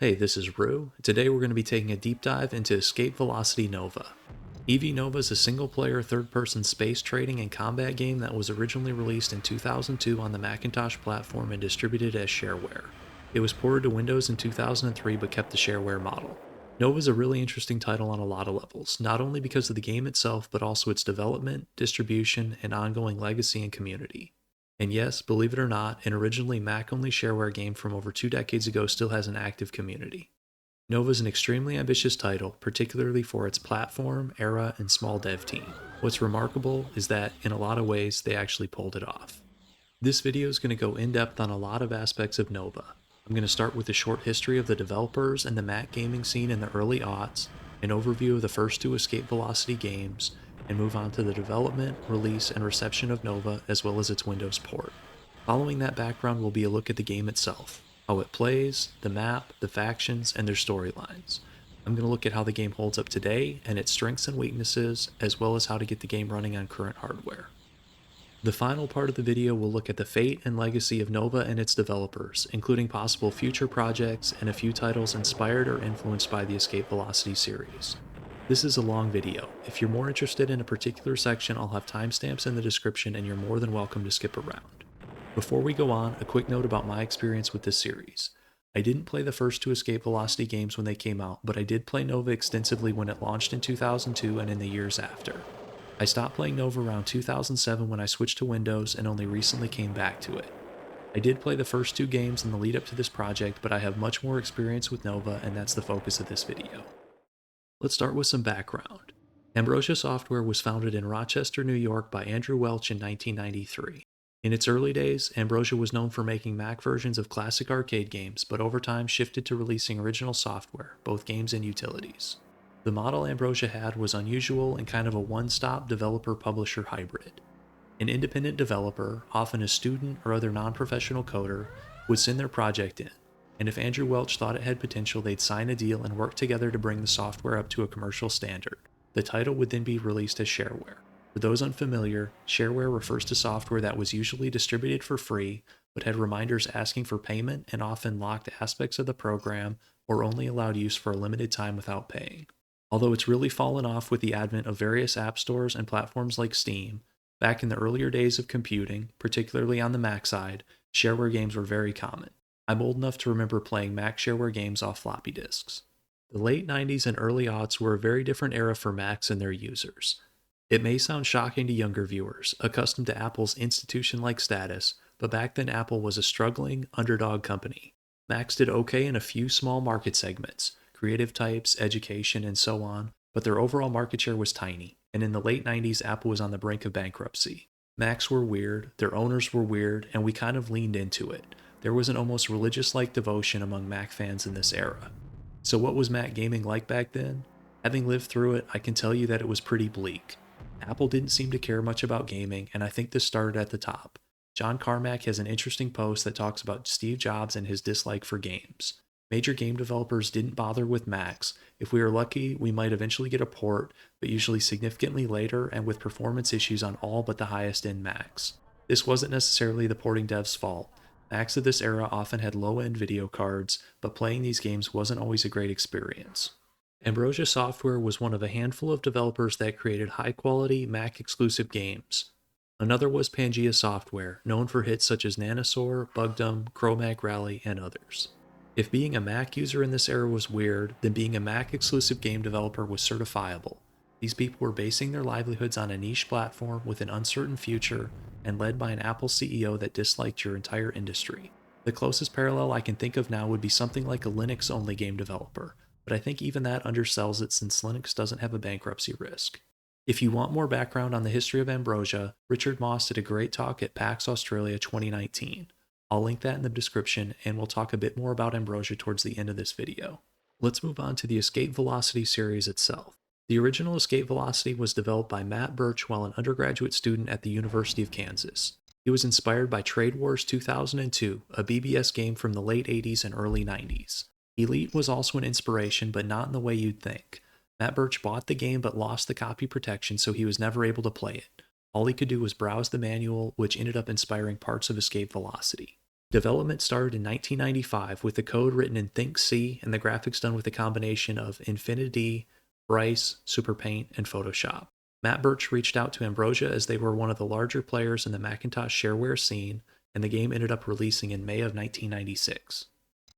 Hey, this is Rue. Today we're going to be taking a deep dive into Escape Velocity Nova. EV Nova is a single-player third-person space trading and combat game that was originally released in 2002 on the Macintosh platform and distributed as shareware. It was ported to Windows in 2003 but kept the shareware model. Nova is a really interesting title on a lot of levels, not only because of the game itself but also its development, distribution, and ongoing legacy and community. And yes, believe it or not, an originally Mac only shareware game from over 2 decades ago still has an active community. Nova is an extremely ambitious title, particularly for its platform, era, and small dev team. What's remarkable is that, in a lot of ways, they actually pulled it off. This video is going to go in depth on a lot of aspects of Nova. I'm going to start with a short history of the developers and the Mac gaming scene in the early aughts, an overview of the first two Escape Velocity games, and move on to the development, release, and reception of Nova as well as its Windows port. Following that background will be a look at the game itself, how it plays, the map, the factions, and their storylines. I'm going to look at how the game holds up today and its strengths and weaknesses, as well as how to get the game running on current hardware. The final part of the video will look at the fate and legacy of Nova and its developers, including possible future projects and a few titles inspired or influenced by the Escape Velocity series. This is a long video. If you're more interested in a particular section, I'll have timestamps in the description and you're more than welcome to skip around. Before we go on, a quick note about my experience with this series. I didn't play the first two Escape Velocity games when they came out, but I did play Nova extensively when it launched in 2002 and in the years after. I stopped playing Nova around 2007 when I switched to Windows and only recently came back to it. I did play the first two games in the lead up to this project, but I have much more experience with Nova and that's the focus of this video. Let's start with some background. Ambrosia Software was founded in Rochester, New York by Andrew Welch in 1993. In its early days, Ambrosia was known for making Mac versions of classic arcade games, but over time shifted to releasing original software, both games and utilities. The model Ambrosia had was unusual and kind of a one-stop developer-publisher hybrid. An independent developer, often a student or other non-professional coder, would send their project in, and if Andrew Welch thought it had potential, they'd sign a deal and work together to bring the software up to a commercial standard. The title would then be released as shareware. For those unfamiliar, shareware refers to software that was usually distributed for free, but had reminders asking for payment and often locked aspects of the program or only allowed use for a limited time without paying. Although it's really fallen off with the advent of various app stores and platforms like Steam, back in the earlier days of computing, particularly on the Mac side, shareware games were very common. I'm old enough to remember playing Mac shareware games off floppy disks. The late 90s and early aughts were a very different era for Macs and their users. It may sound shocking to younger viewers, accustomed to Apple's institution-like status, but back then Apple was a struggling, underdog company. Macs did okay in a few small market segments, creative types, education, and so on, but their overall market share was tiny, and in the late 90s Apple was on the brink of bankruptcy. Macs were weird, their owners were weird, and we kind of leaned into it. There was an almost religious-like devotion among Mac fans in this era. So what was Mac gaming like back then? Having lived through it, I can tell you that it was pretty bleak. Apple didn't seem to care much about gaming, and I think this started at the top. John Carmack has an interesting post that talks about Steve Jobs and his dislike for games. Major game developers didn't bother with Macs. If we were lucky, we might eventually get a port, but usually significantly later and with performance issues on all but the highest end Macs. This wasn't necessarily the porting devs' fault. Macs of this era often had low-end video cards, but playing these games wasn't always a great experience. Ambrosia Software was one of a handful of developers that created high-quality Mac-exclusive games. Another was Pangea Software, known for hits such as Nanosaur, Bugdom, Chromac Rally, and others. If being a Mac user in this era was weird, then being a Mac-exclusive game developer was certifiable. These people were basing their livelihoods on a niche platform with an uncertain future and led by an Apple CEO that disliked your entire industry. The closest parallel I can think of now would be something like a Linux-only game developer, but I think even that undersells it since Linux doesn't have a bankruptcy risk. If you want more background on the history of Ambrosia, Richard Moss did a great talk at PAX Australia 2019. I'll link that in the description, and we'll talk a bit more about Ambrosia towards the end of this video. Let's move on to the Escape Velocity series itself. The original Escape Velocity was developed by Matt Birch while an undergraduate student at the University of Kansas. He was inspired by Trade Wars 2002, a BBS game from the late 80s and early 90s. Elite was also an inspiration, but not in the way you'd think. Matt Birch bought the game but lost the copy protection, so he was never able to play it. All he could do was browse the manual, which ended up inspiring parts of Escape Velocity. Development started in 1995 with the code written in ThinkC and the graphics done with a combination of Infinity, Bryce, Superpaint, and Photoshop. Matt Birch reached out to Ambrosia as they were one of the larger players in the Macintosh shareware scene, and the game ended up releasing in May of 1996.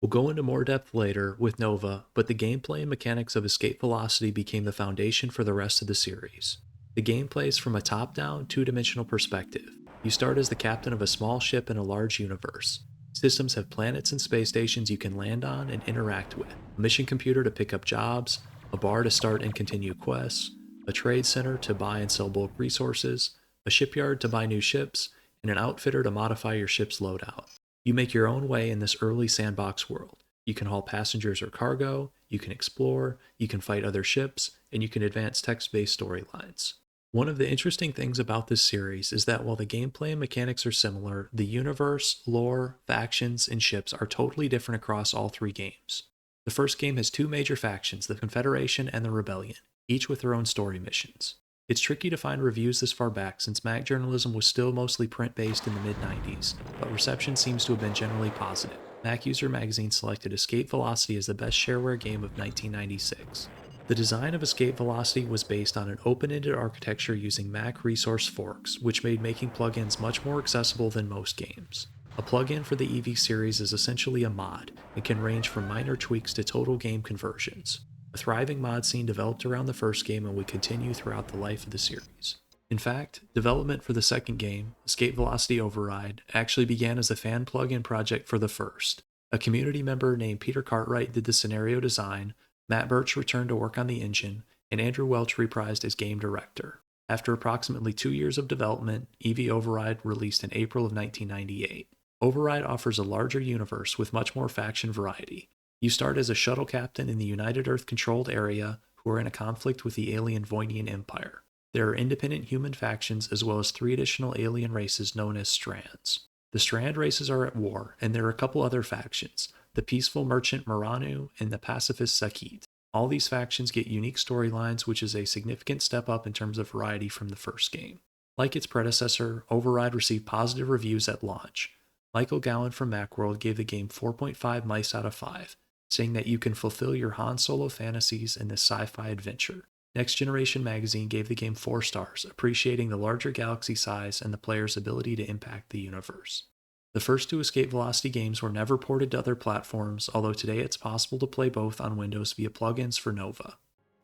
We'll go into more depth later with Nova, but the gameplay and mechanics of Escape Velocity became the foundation for the rest of the series. The gameplay is from a top-down, two-dimensional perspective. You start as the captain of a small ship in a large universe. Systems have planets and space stations you can land on and interact with, a mission computer to pick up jobs, a bar to start and continue quests, a trade center to buy and sell bulk resources, a shipyard to buy new ships, and an outfitter to modify your ship's loadout. You make your own way in this early sandbox world. You can haul passengers or cargo, you can explore, you can fight other ships, and you can advance text-based storylines. One of the interesting things about this series is that while the gameplay and mechanics are similar, the universe, lore, factions, and ships are totally different across all three games. The first game has two major factions, the Confederation and the Rebellion, each with their own story missions. It's tricky to find reviews this far back since Mac journalism was still mostly print-based in the mid-90s, but reception seems to have been generally positive. Mac User magazine selected Escape Velocity as the best shareware game of 1996. The design of Escape Velocity was based on an open-ended architecture using Mac resource forks, which made making plugins much more accessible than most games. A plugin for the EV series is essentially a mod and can range from minor tweaks to total game conversions. A thriving mod scene developed around the first game and would continue throughout the life of the series. In fact, development for the second game, Escape Velocity Override, actually began as a fan plugin project for the first. A community member named Peter Cartwright did the scenario design, Matt Birch returned to work on the engine, and Andrew Welch reprised as game director. After approximately 2 years of development, EV Override released in April of 1998. Override offers a larger universe with much more faction variety. You start as a shuttle captain in the United Earth-controlled area who are in a conflict with the alien Voinian Empire. There are independent human factions as well as 3 additional alien races known as Strands. The Strand races are at war, and there are a couple other factions, the peaceful merchant Maranu and the pacifist Sakit. All these factions get unique storylines, which is a significant step up in terms of variety from the first game. Like its predecessor, Override received positive reviews at launch. Michael Gowan from Macworld gave the game 4.5 mice out of 5. Saying that you can fulfill your Han Solo fantasies in this sci-fi adventure. Next Generation magazine gave the game 4 stars, appreciating the larger galaxy size and the player's ability to impact the universe. The first 2 Escape Velocity games were never ported to other platforms, although today it's possible to play both on Windows via plugins for Nova.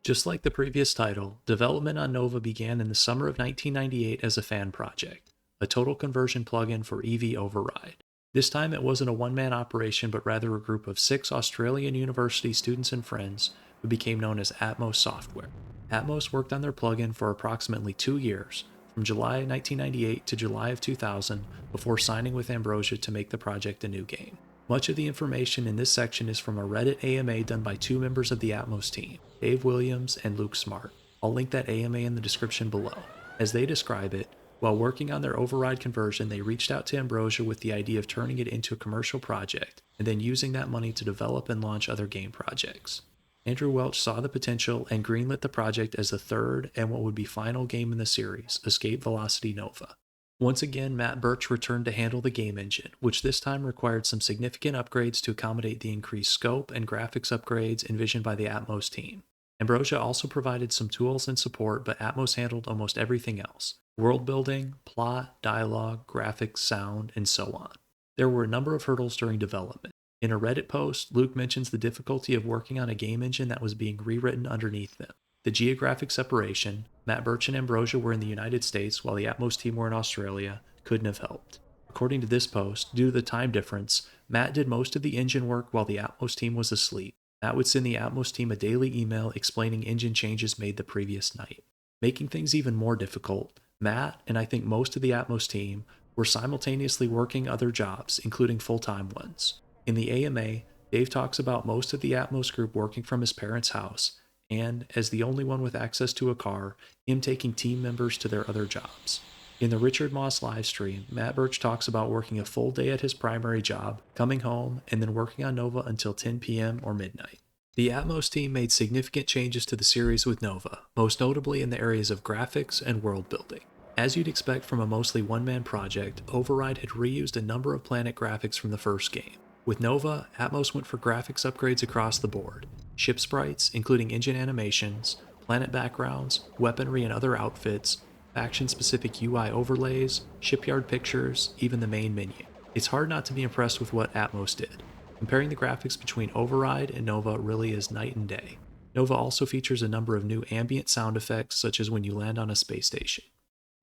Just like the previous title, development on Nova began in the summer of 1998 as a fan project, a total conversion plugin for EV Override. This time it wasn't a one-man operation, but rather a group of 6 Australian university students and friends who became known as Atmos Software. Atmos worked on their plugin for approximately 2 years, from July 1998 to July of 2000, before signing with Ambrosia to make the project a new game. Much of the information in this section is from a Reddit AMA done by 2 members of the Atmos team, Dave Williams and Luke Smart. I'll link that AMA in the description below. As they describe it, while working on their Override conversion, they reached out to Ambrosia with the idea of turning it into a commercial project, and then using that money to develop and launch other game projects. Andrew Welch saw the potential and greenlit the project as the third and what would be final game in the series, Escape Velocity Nova. Once again, Matt Birch returned to handle the game engine, which this time required some significant upgrades to accommodate the increased scope and graphics upgrades envisioned by the Atmos team. Ambrosia also provided some tools and support, but Atmos handled almost everything else. World building, plot, dialogue, graphics, sound, and so on. There were a number of hurdles during development. In a Reddit post, Luke mentions the difficulty of working on a game engine that was being rewritten underneath them. The geographic separation, Matt Birch and Ambrosia were in the United States while the Atmos team were in Australia, couldn't have helped. According to this post, due to the time difference, Matt did most of the engine work while the Atmos team was asleep. Matt would send the Atmos team a daily email explaining engine changes made the previous night. Making things even more difficult, Matt, and I think most of the Atmos team, were simultaneously working other jobs, including full-time ones. In the AMA, Dave talks about most of the Atmos group working from his parents' house, and, as the only one with access to a car, him taking team members to their other jobs. In the Richard Moss livestream, Matt Birch talks about working a full day at his primary job, coming home, and then working on Nova until 10 p.m. or midnight. The Atmos team made significant changes to the series with Nova, most notably in the areas of graphics and world building. As you'd expect from a mostly one-man project, Override had reused a number of planet graphics from the first game. With Nova, Atmos went for graphics upgrades across the board. Ship sprites, including engine animations, planet backgrounds, weaponry and other outfits, faction-specific UI overlays, shipyard pictures, even the main menu. It's hard not to be impressed with what Atmos did. Comparing the graphics between Override and Nova really is night and day. Nova also features a number of new ambient sound effects, such as when you land on a space station.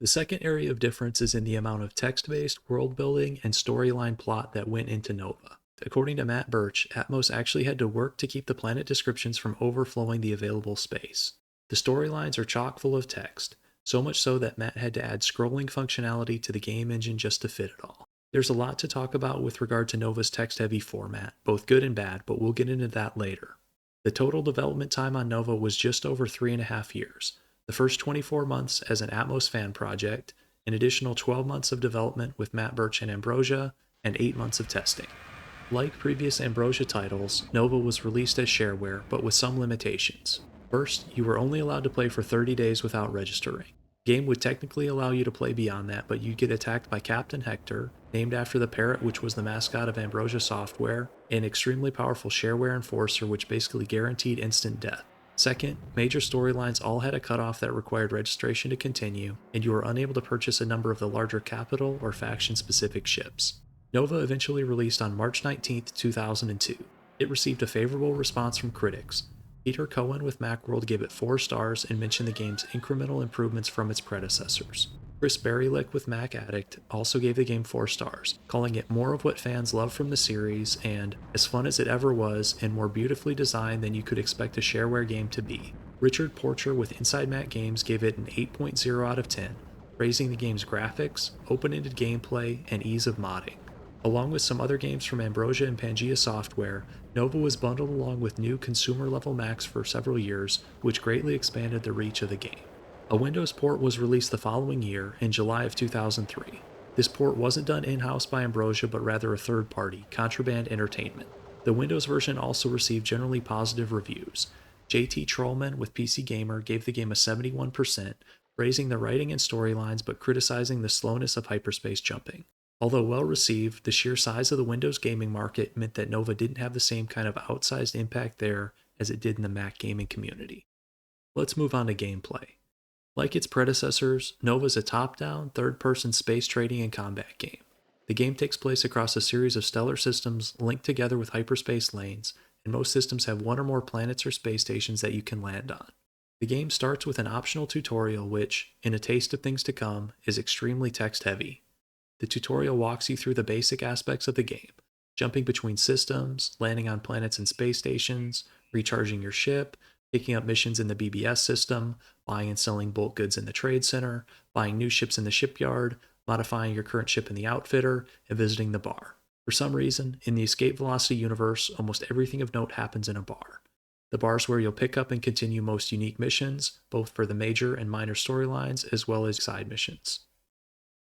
The second area of difference is in the amount of text-based world building and storyline plot that went into Nova. According to Matt Birch, Atmos actually had to work to keep the planet descriptions from overflowing the available space. The storylines are chock full of text, so much so that Matt had to add scrolling functionality to the game engine just to fit it all. There's a lot to talk about with regard to Nova's text-heavy format, both good and bad, but we'll get into that later. The total development time on Nova was just over 3.5 years. The first 24 months as an Atmos fan project, an additional 12 months of development with Matt Birch and Ambrosia, and 8 months of testing. Like previous Ambrosia titles, Nova was released as shareware, but with some limitations. First, you were only allowed to play for 30 days without registering. The game would technically allow you to play beyond that, but you'd get attacked by Captain Hector, named after the parrot which was the mascot of Ambrosia Software, an extremely powerful shareware enforcer which basically guaranteed instant death. Second, major storylines all had a cutoff that required registration to continue, and you were unable to purchase a number of the larger capital or faction-specific ships. Nova eventually released on March 19, 2002. It received a favorable response from critics. Peter Cohen with Macworld gave it 4 stars and mentioned the game's incremental improvements from its predecessors. Chris Berrylick with Mac Addict also gave the game 4 stars, calling it more of what fans love from the series and as fun as it ever was and more beautifully designed than you could expect a shareware game to be. Richard Porcher with Inside Mac Games gave it an 8.0 out of 10, praising the game's graphics, open-ended gameplay, and ease of modding. Along with some other games from Ambrosia and Pangea Software, Nova was bundled along with new consumer-level Macs for several years, which greatly expanded the reach of the game. A Windows port was released the following year, in July of 2003. This port wasn't done in-house by Ambrosia, but rather a third party, Contraband Entertainment. The Windows version also received generally positive reviews. JT Trollman with PC Gamer gave the game a 71%, praising the writing and storylines but criticizing the slowness of hyperspace jumping. Although well received, the sheer size of the Windows gaming market meant that Nova didn't have the same kind of outsized impact there as it did in the Mac gaming community. Let's move on to gameplay. Like its predecessors, Nova is a top-down, third-person space trading and combat game. The game takes place across a series of stellar systems linked together with hyperspace lanes, and most systems have one or more planets or space stations that you can land on. The game starts with an optional tutorial which, in a taste of things to come, is extremely text-heavy. The tutorial walks you through the basic aspects of the game, jumping between systems, landing on planets and space stations, recharging your ship, picking up missions in the BBS system, buying and selling bulk goods in the trade center, buying new ships in the shipyard, modifying your current ship in the outfitter, and visiting the bar. For some reason, in the Escape Velocity universe, almost everything of note happens in a bar. The bar is where you'll pick up and continue most unique missions, both for the major and minor storylines, as well as side missions.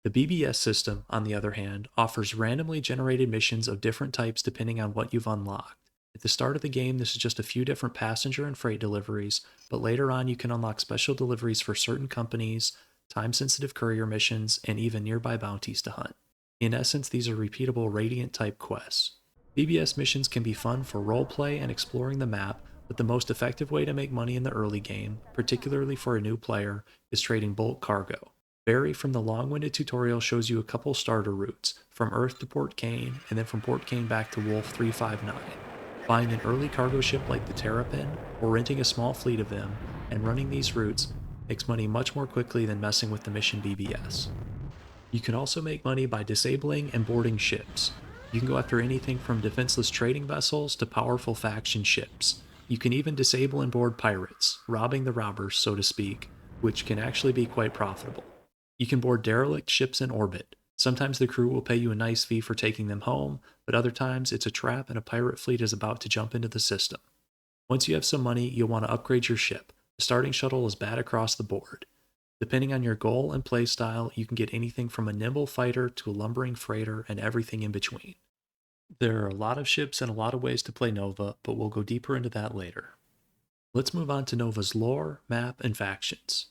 The BBS system, on the other hand, offers randomly generated missions of different types depending on what you've unlocked. At the start of the game, this is just a few different passenger and freight deliveries, but later on you can unlock special deliveries for certain companies, time-sensitive courier missions, and even nearby bounties to hunt. In essence, these are repeatable Radiant-type quests. BBS missions can be fun for roleplay and exploring the map, but the most effective way to make money in the early game, particularly for a new player, is trading bulk cargo. Barry from the long-winded tutorial shows you a couple starter routes, from Earth to Port Kane, and then from Port Kane back to Wolf 359. Buying an early cargo ship like the Terrapin, or renting a small fleet of them, and running these routes makes money much more quickly than messing with the mission BBS. You can also make money by disabling and boarding ships. You can go after anything from defenseless trading vessels to powerful faction ships. You can even disable and board pirates, robbing the robbers, so to speak, which can actually be quite profitable. You can board derelict ships in orbit. Sometimes the crew will pay you a nice fee for taking them home, but other times it's a trap and a pirate fleet is about to jump into the system. Once you have some money, you'll want to upgrade your ship. The starting shuttle is bad across the board. Depending on your goal and playstyle, you can get anything from a nimble fighter to a lumbering freighter and everything in between. There are a lot of ships and a lot of ways to play Nova, but we'll go deeper into that later. Let's move on to Nova's lore, map, and factions.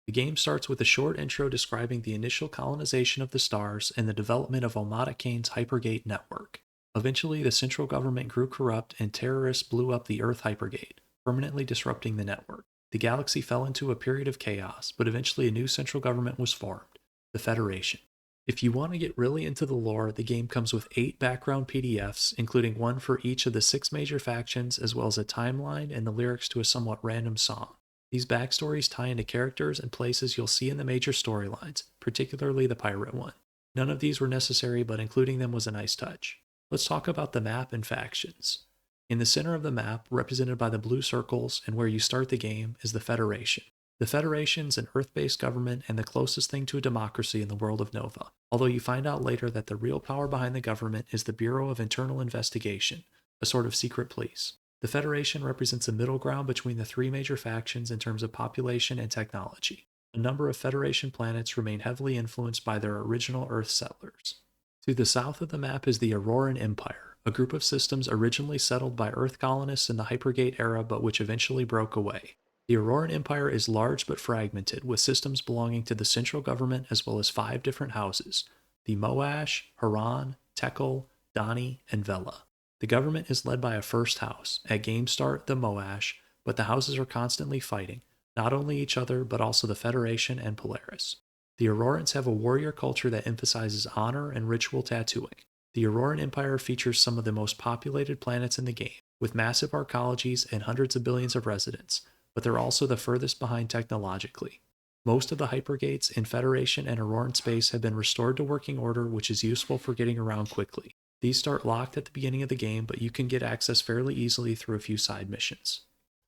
The game starts with a short intro describing the initial colonization of the stars and the development of Omada Kane's Hypergate network. Eventually, the central government grew corrupt and terrorists blew up the Earth Hypergate, permanently disrupting the network. The galaxy fell into a period of chaos, but eventually a new central government was formed, the Federation. If you want to get really into the lore, the game comes with 8 background PDFs, including one for each of the 6 major factions, as well as a timeline and the lyrics to a somewhat random song. These backstories tie into characters and places you'll see in the major storylines, particularly the pirate one. None of these were necessary, but including them was a nice touch. Let's talk about the map and factions. In the center of the map, represented by the blue circles and where you start the game, is the Federation. The Federation's an Earth-based government and the closest thing to a democracy in the world of Nova, although you find out later that the real power behind the government is the Bureau of Internal Investigation, a sort of secret police. The Federation represents a middle ground between the 3 major factions in terms of population and technology. A number of Federation planets remain heavily influenced by their original Earth settlers. To the south of the map is the Auroran Empire, a group of systems originally settled by Earth colonists in the Hypergate era but which eventually broke away. The Auroran Empire is large but fragmented, with systems belonging to the central government as well as 5 different houses: the Moash, Haran, Tekel, Dani, and Vela. The government is led by a first house, at game start the Moash, but the houses are constantly fighting, not only each other but also the Federation and Polaris. The Aurorans have a warrior culture that emphasizes honor and ritual tattooing. The Auroran Empire features some of the most populated planets in the game, with massive arcologies and hundreds of billions of residents, but they're also the furthest behind technologically. Most of the hypergates in Federation and Auroran space have been restored to working order, which is useful for getting around quickly. These start locked at the beginning of the game, but you can get access fairly easily through a few side missions.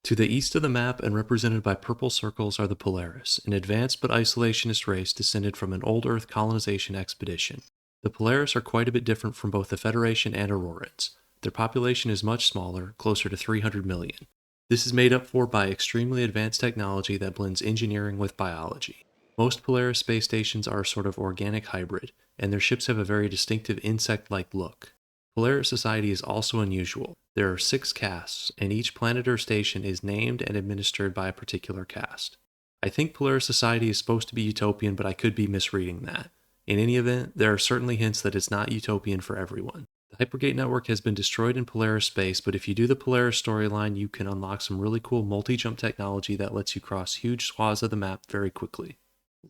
To the east of the map and represented by purple circles are the Polaris, an advanced but isolationist race descended from an old Earth colonization expedition. The Polaris are quite a bit different from both the Federation and Aurorans. Their population is much smaller, closer to 300 million. This is made up for by extremely advanced technology that blends engineering with biology. Most Polaris space stations are a sort of organic hybrid, and their ships have a very distinctive insect-like look. Polaris society is also unusual. There are 6 castes, and each planet or station is named and administered by a particular caste. I think Polaris society is supposed to be utopian, but I could be misreading that. In any event, there are certainly hints that it's not utopian for everyone. The Hypergate network has been destroyed in Polaris space, but if you do the Polaris storyline, you can unlock some really cool multi-jump technology that lets you cross huge swaths of the map very quickly.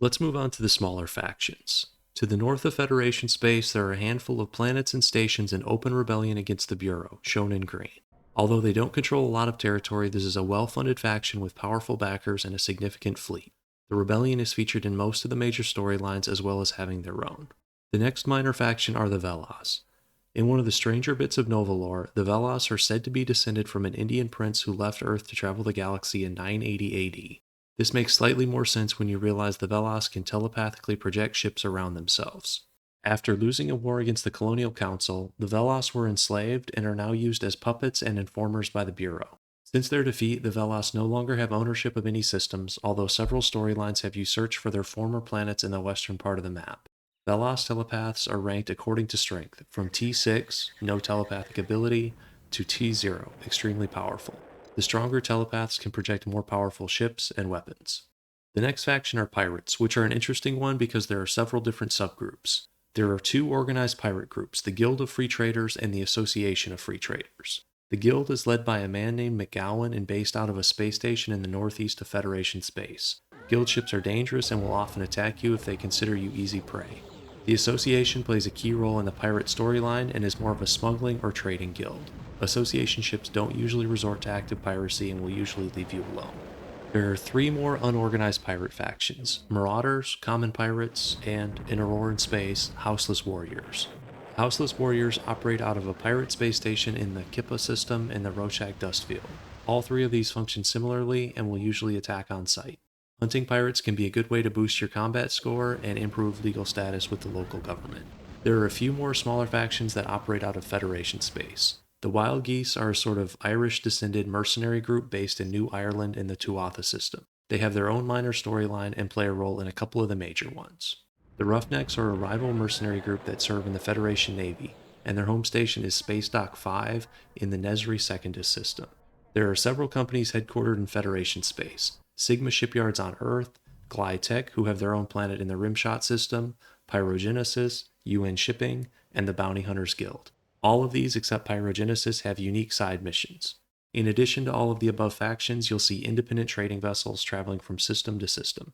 Let's move on to the smaller factions. To the north of Federation space, there are a handful of planets and stations in open rebellion against the Bureau, shown in green. Although they don't control a lot of territory, this is a well-funded faction with powerful backers and a significant fleet. The rebellion is featured in most of the major storylines as well as having their own. The next minor faction are the Velas. In one of the stranger bits of Nova lore, the Velas are said to be descended from an Indian prince who left Earth to travel the galaxy in 980 AD. This makes slightly more sense when you realize the Velas can telepathically project ships around themselves. After losing a war against the Colonial Council, the Velas were enslaved and are now used as puppets and informers by the Bureau. Since their defeat, the Velas no longer have ownership of any systems, although several storylines have you search for their former planets in the western part of the map. Velas telepaths are ranked according to strength, from T6, no telepathic ability, to T0, extremely powerful. The stronger telepaths can project more powerful ships and weapons. The next faction are pirates, which are an interesting one because there are several different subgroups. There are 2 organized pirate groups, the Guild of Free Traders and the Association of Free Traders. The Guild is led by a man named McGowan and based out of a space station in the northeast of Federation space. Guild ships are dangerous and will often attack you if they consider you easy prey. The Association plays a key role in the pirate storyline and is more of a smuggling or trading guild. Association ships don't usually resort to active piracy and will usually leave you alone. There are 3 more unorganized pirate factions: Marauders, Common Pirates, and, in Auroran space, Houseless Warriors. Houseless Warriors operate out of a pirate space station in the Kippa system in the Rochak Dustfield. All 3 of these function similarly and will usually attack on sight. Hunting pirates can be a good way to boost your combat score and improve legal status with the local government. There are a few more smaller factions that operate out of Federation space. The Wild Geese are a sort of Irish-descended mercenary group based in New Ireland in the Tuatha system. They have their own minor storyline and play a role in a couple of the major ones. The Roughnecks are a rival mercenary group that serve in the Federation Navy, and their home station is Space Dock 5 in the Nesri Secondus system. There are several companies headquartered in Federation space: Sigma Shipyards on Earth, Glytech, who have their own planet in the Rimshot system, Pyrogenesis, UN Shipping, and the Bounty Hunters Guild. All of these except Pyrogenesis have unique side missions. In addition to all of the above factions, you'll see independent trading vessels traveling from system to system.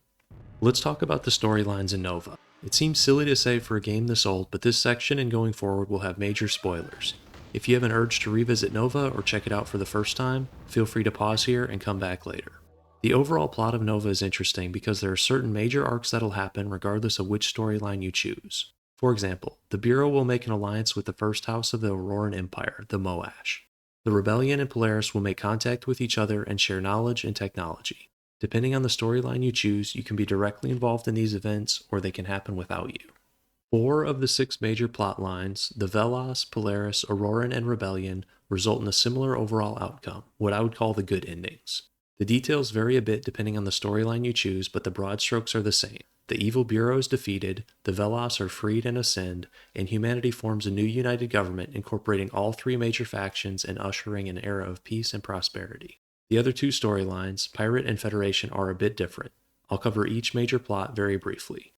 Let's talk about the storylines in Nova. It seems silly to say for a game this old, but this section and going forward will have major spoilers. If you have an urge to revisit Nova or check it out for the first time, feel free to pause here and come back later. The overall plot of Nova is interesting because there are certain major arcs that'll happen regardless of which storyline you choose. For example, the Bureau will make an alliance with the first house of the Auroran Empire, the Moash. The Rebellion and Polaris will make contact with each other and share knowledge and technology. Depending on the storyline you choose, you can be directly involved in these events, or they can happen without you. 4 of the 6 major plot lines, the Velos, Polaris, Auroran, and Rebellion, result in a similar overall outcome, what I would call the good endings. The details vary a bit depending on the storyline you choose, but the broad strokes are the same. The evil Bureau is defeated, the Velos are freed and ascend, and humanity forms a new united government incorporating all 3 major factions and ushering an era of peace and prosperity. The other 2 storylines, Pirate and Federation, are a bit different. I'll cover each major plot very briefly.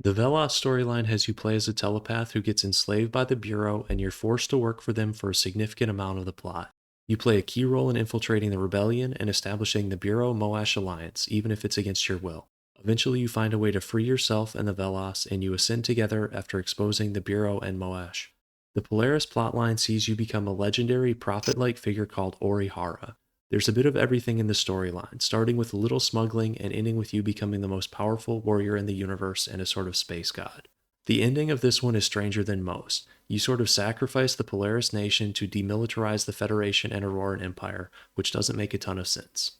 The Velos storyline has you play as a telepath who gets enslaved by the Bureau and you're forced to work for them for a significant amount of the plot. You play a key role in infiltrating the Rebellion and establishing the Bureau-Moash alliance, even if it's against your will. Eventually you find a way to free yourself and the Velos, and you ascend together after exposing the Bureau and Moash. The Polaris plotline sees you become a legendary prophet-like figure called Orihara. There's a bit of everything in the storyline, starting with a little smuggling and ending with you becoming the most powerful warrior in the universe and a sort of space god. The ending of this one is stranger than most. You sort of sacrifice the Polaris nation to demilitarize the Federation and Auroran Empire, which doesn't make a ton of sense.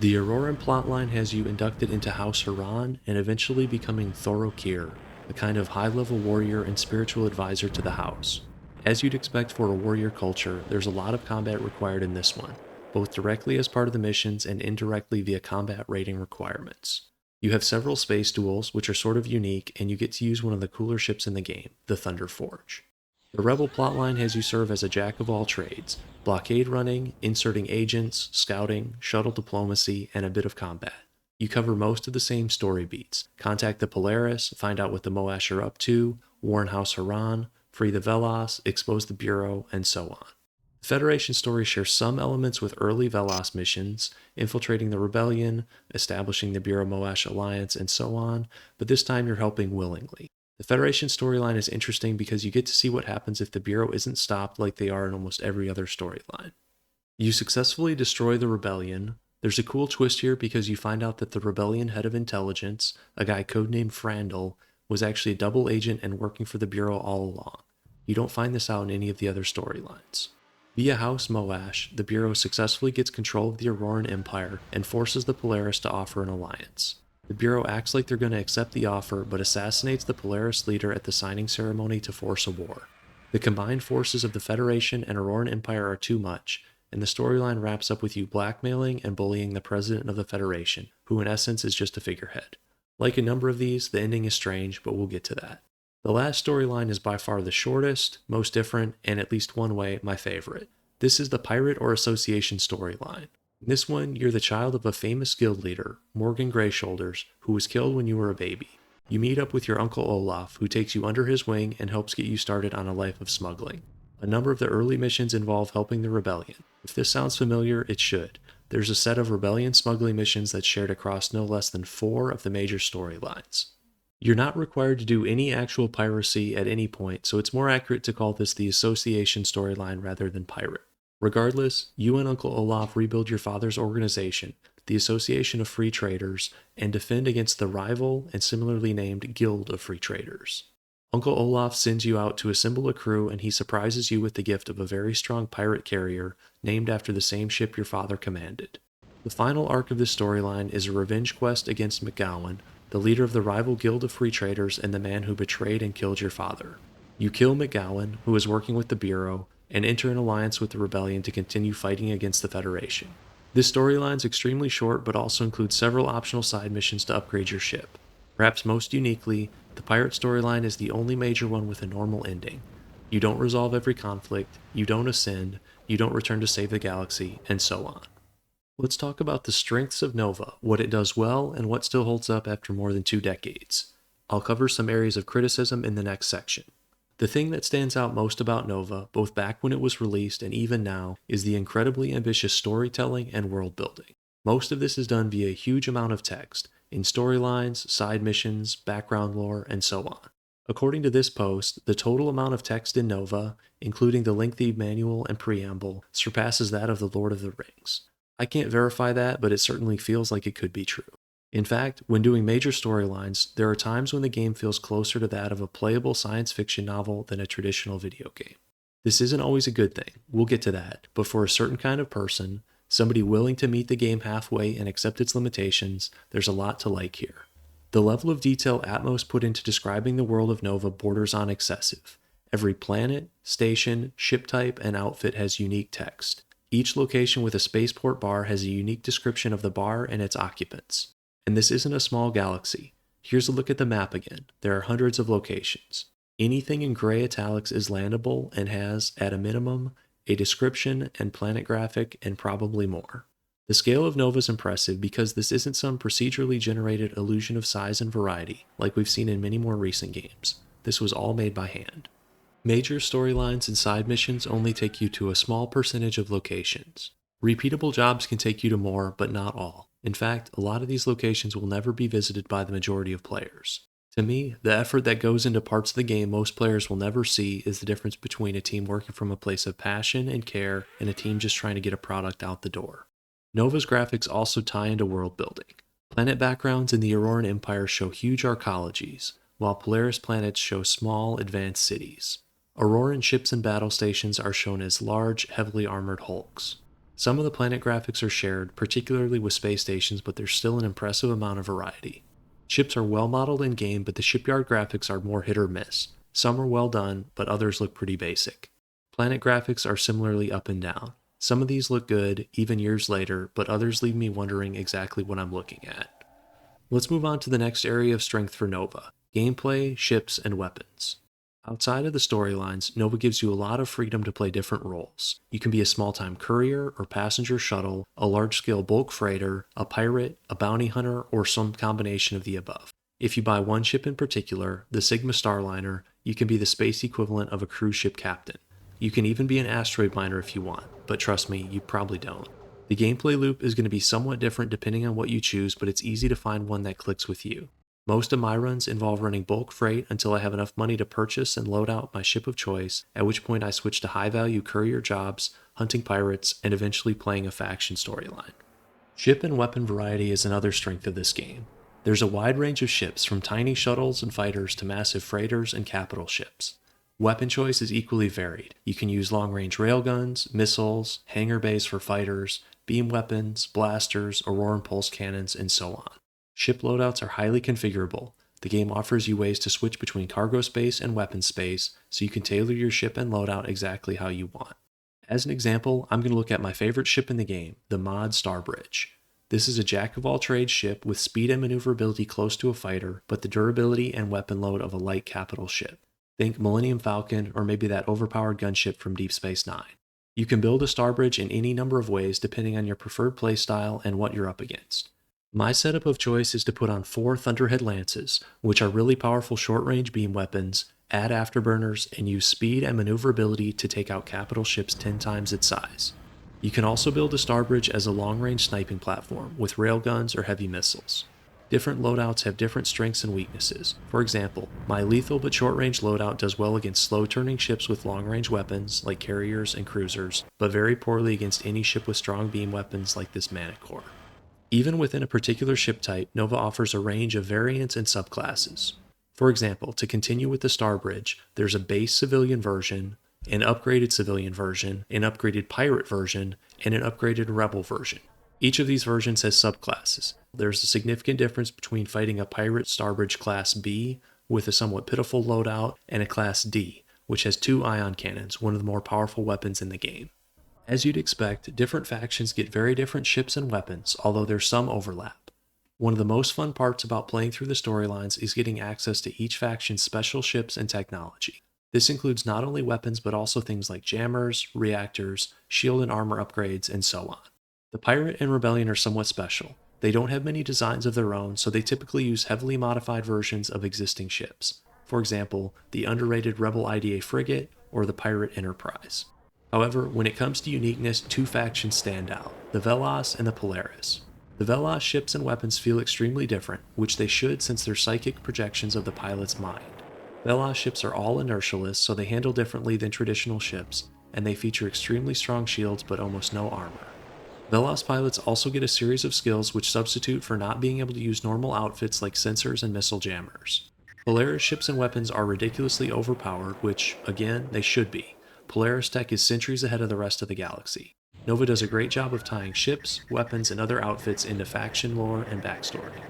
The Auroran plotline has you inducted into House Haran and eventually becoming Thorokir, a kind of high-level warrior and spiritual advisor to the house. As you'd expect for a warrior culture, there's a lot of combat required in this one, both directly as part of the missions and indirectly via combat rating requirements. You have several space duels, which are sort of unique, and you get to use one of the cooler ships in the game, the Thunder Forge. The Rebel plotline has you serve as a jack of all trades, blockade running, inserting agents, scouting, shuttle diplomacy, and a bit of combat. You cover most of the same story beats: contact the Polaris, find out what the Moash are up to, warn House Haran, free the Velos, expose the Bureau, and so on. The Federation story shares some elements with early Velos missions, infiltrating the Rebellion, establishing the Bureau-Moash alliance, and so on, but this time you're helping willingly. The Federation storyline is interesting because you get to see what happens if the Bureau isn't stopped like they are in almost every other storyline. You successfully destroy the Rebellion. There's a cool twist here because you find out that the Rebellion head of intelligence, a guy codenamed Frandl, was actually a double agent and working for the Bureau all along. You don't find this out in any of the other storylines. Via House Moash, the Bureau successfully gets control of the Auroran Empire and forces the Polaris to offer an alliance. The Bureau acts like they're going to accept the offer, but assassinates the Polaris leader at the signing ceremony to force a war. The combined forces of the Federation and Auroran Empire are too much, and the storyline wraps up with you blackmailing and bullying the president of the Federation, who in essence is just a figurehead. Like a number of these, the ending is strange, but we'll get to that. The last storyline is by far the shortest, most different, and at least one way, my favorite. This is the Pirate or Association storyline. In this one, you're the child of a famous guild leader, Morgan Greyshoulders, who was killed when you were a baby. You meet up with your uncle Olaf, who takes you under his wing and helps get you started on a life of smuggling. A number of the early missions involve helping the Rebellion. If this sounds familiar, it should. There's a set of Rebellion smuggling missions that's shared across no less than 4 of the major storylines. You're not required to do any actual piracy at any point, so it's more accurate to call this the Association storyline rather than Pirate. Regardless, you and Uncle Olaf rebuild your father's organization, the Association of Free Traders, and defend against the rival and similarly named Guild of Free Traders. Uncle Olaf sends you out to assemble a crew, and he surprises you with the gift of a very strong pirate carrier named after the same ship your father commanded. The final arc of this storyline is a revenge quest against McGowan, the leader of the rival Guild of Free Traders and the man who betrayed and killed your father. You kill McGowan, who is working with the Bureau, and enter an alliance with the Rebellion to continue fighting against the Federation. This storyline is extremely short, but also includes several optional side missions to upgrade your ship. Perhaps most uniquely, the Pirate storyline is the only major one with a normal ending. You don't resolve every conflict, you don't ascend, you don't return to save the galaxy, and so on. Let's talk about the strengths of Nova, what it does well, and what still holds up after more than 2 decades. I'll cover some areas of criticism in the next section. The thing that stands out most about Nova, both back when it was released and even now, is the incredibly ambitious storytelling and world building. Most of this is done via a huge amount of text, in storylines, side missions, background lore, and so on. According to this post, the total amount of text in Nova, including the lengthy manual and preamble, surpasses that of The Lord of the Rings. I can't verify that, but it certainly feels like it could be true. In fact, when doing major storylines, there are times when the game feels closer to that of a playable science fiction novel than a traditional video game. This isn't always a good thing, we'll get to that, but for a certain kind of person, somebody willing to meet the game halfway and accept its limitations, there's a lot to like here. The level of detail Atmos put into describing the world of Nova borders on excessive. Every planet, station, ship type, and outfit has unique text. Each location with a spaceport bar has a unique description of the bar and its occupants. And this isn't a small galaxy. Here's a look at the map again. There are hundreds of locations. Anything in gray italics is landable and has, at a minimum, a description and planet graphic and probably more. The scale of Nova is impressive because this isn't some procedurally generated illusion of size and variety, like we've seen in many more recent games. This was all made by hand. Major storylines and side missions only take you to a small percentage of locations. Repeatable jobs can take you to more, but not all. In fact, a lot of these locations will never be visited by the majority of players. To me, the effort that goes into parts of the game most players will never see is the difference between a team working from a place of passion and care and a team just trying to get a product out the door. Nova's graphics also tie into world building. Planet backgrounds in the Auroran Empire show huge arcologies, while Polaris planets show small, advanced cities. Auroran ships and battle stations are shown as large, heavily armored hulks. Some of the planet graphics are shared, particularly with space stations, but there's still an impressive amount of variety. Ships are well modeled in game, but the shipyard graphics are more hit or miss. Some are well done, but others look pretty basic. Planet graphics are similarly up and down. Some of these look good, even years later, but others leave me wondering exactly what I'm looking at. Let's move on to the next area of strength for Nova: gameplay, ships, and weapons. Outside of the storylines, Nova gives you a lot of freedom to play different roles. You can be a small-time courier or passenger shuttle, a large-scale bulk freighter, a pirate, a bounty hunter, or some combination of the above. If you buy one ship in particular, the Sigma Starliner, you can be the space equivalent of a cruise ship captain. You can even be an asteroid miner if you want, but trust me, you probably don't. The gameplay loop is going to be somewhat different depending on what you choose, but it's easy to find one that clicks with you. Most of my runs involve running bulk freight until I have enough money to purchase and load out my ship of choice, at which point I switch to high-value courier jobs, hunting pirates, and eventually playing a faction storyline. Ship and weapon variety is another strength of this game. There's a wide range of ships, from tiny shuttles and fighters to massive freighters and capital ships. Weapon choice is equally varied. You can use long-range railguns, missiles, hangar bays for fighters, beam weapons, blasters, Auroran pulse cannons, and so on. Ship loadouts are highly configurable. The game offers you ways to switch between cargo space and weapon space, so you can tailor your ship and loadout exactly how you want. As an example, I'm going to look at my favorite ship in the game, the Mod Starbridge. This is a jack-of-all-trades ship with speed and maneuverability close to a fighter, but the durability and weapon load of a light capital ship. Think Millennium Falcon, or maybe that overpowered gunship from Deep Space Nine. You can build a Starbridge in any number of ways depending on your preferred playstyle and what you're up against. My setup of choice is to put on 4 Thunderhead Lances, which are really powerful short-range beam weapons, add afterburners, and use speed and maneuverability to take out capital ships 10 times its size. You can also build a Starbridge as a long-range sniping platform with railguns or heavy missiles. Different loadouts have different strengths and weaknesses. For example, my lethal but short-range loadout does well against slow-turning ships with long-range weapons like carriers and cruisers, but very poorly against any ship with strong beam weapons like this Manicore. Even within a particular ship type, Nova offers a range of variants and subclasses. For example, to continue with the Starbridge, there's a base civilian version, an upgraded civilian version, an upgraded pirate version, and an upgraded rebel version. Each of these versions has subclasses. There's a significant difference between fighting a pirate Starbridge Class B with a somewhat pitiful loadout and a Class D, which has 2 ion cannons, one of the more powerful weapons in the game. As you'd expect, different factions get very different ships and weapons, although there's some overlap. One of the most fun parts about playing through the storylines is getting access to each faction's special ships and technology. This includes not only weapons but also things like jammers, reactors, shield and armor upgrades, and so on. The Pirate and Rebellion are somewhat special. They don't have many designs of their own, so they typically use heavily modified versions of existing ships. For example, the underrated Rebel IDA frigate or the Pirate Enterprise. However, when it comes to uniqueness, two factions stand out, the Velas and the Polaris. The Velas ships and weapons feel extremely different, which they should since they're psychic projections of the pilot's mind. Velas ships are all inertialess, so they handle differently than traditional ships, and they feature extremely strong shields but almost no armor. Velas pilots also get a series of skills which substitute for not being able to use normal outfits like sensors and missile jammers. Polaris ships and weapons are ridiculously overpowered, which, again, they should be. Polaris tech is centuries ahead of the rest of the galaxy. Nova does a great job of tying ships, weapons, and other outfits into faction lore and backstory.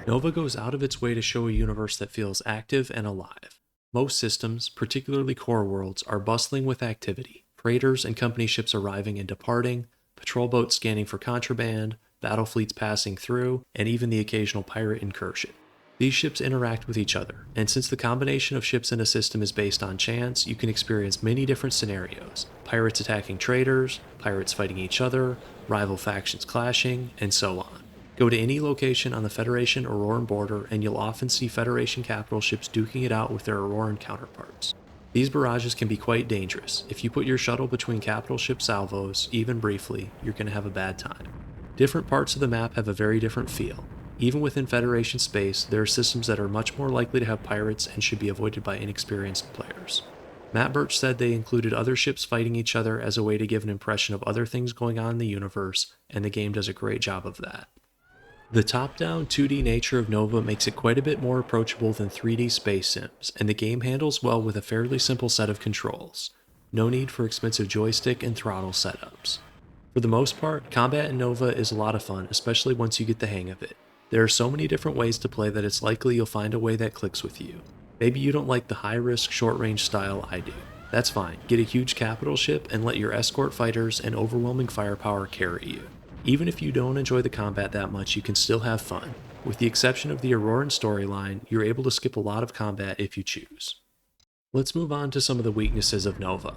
Nova goes out of its way to show a universe that feels active and alive. Most systems, particularly core worlds, are bustling with activity. Freighters and company ships arriving and departing, patrol boats scanning for contraband, battle fleets passing through, and even the occasional pirate incursion. These ships interact with each other, and since the combination of ships in a system is based on chance, you can experience many different scenarios. Pirates attacking traders, pirates fighting each other, rival factions clashing, and so on. Go to any location on the Federation-Auroran border and you'll often see Federation capital ships duking it out with their Auroran counterparts. These barrages can be quite dangerous. If you put your shuttle between capital ship salvos, even briefly, you're going to have a bad time. Different parts of the map have a very different feel. Even within Federation space, there are systems that are much more likely to have pirates and should be avoided by inexperienced players. Matt Birch said they included other ships fighting each other as a way to give an impression of other things going on in the universe, and the game does a great job of that. The top-down 2D nature of Nova makes it quite a bit more approachable than 3D space sims, and the game handles well with a fairly simple set of controls. No need for expensive joystick and throttle setups. For the most part, combat in Nova is a lot of fun, especially once you get the hang of it. There are so many different ways to play that it's likely you'll find a way that clicks with you. Maybe you don't like the high-risk, short-range style I do. That's fine, get a huge capital ship and let your escort fighters and overwhelming firepower carry you. Even if you don't enjoy the combat that much, you can still have fun. With the exception of the Auroran storyline, you're able to skip a lot of combat if you choose. Let's move on to some of the weaknesses of Nova.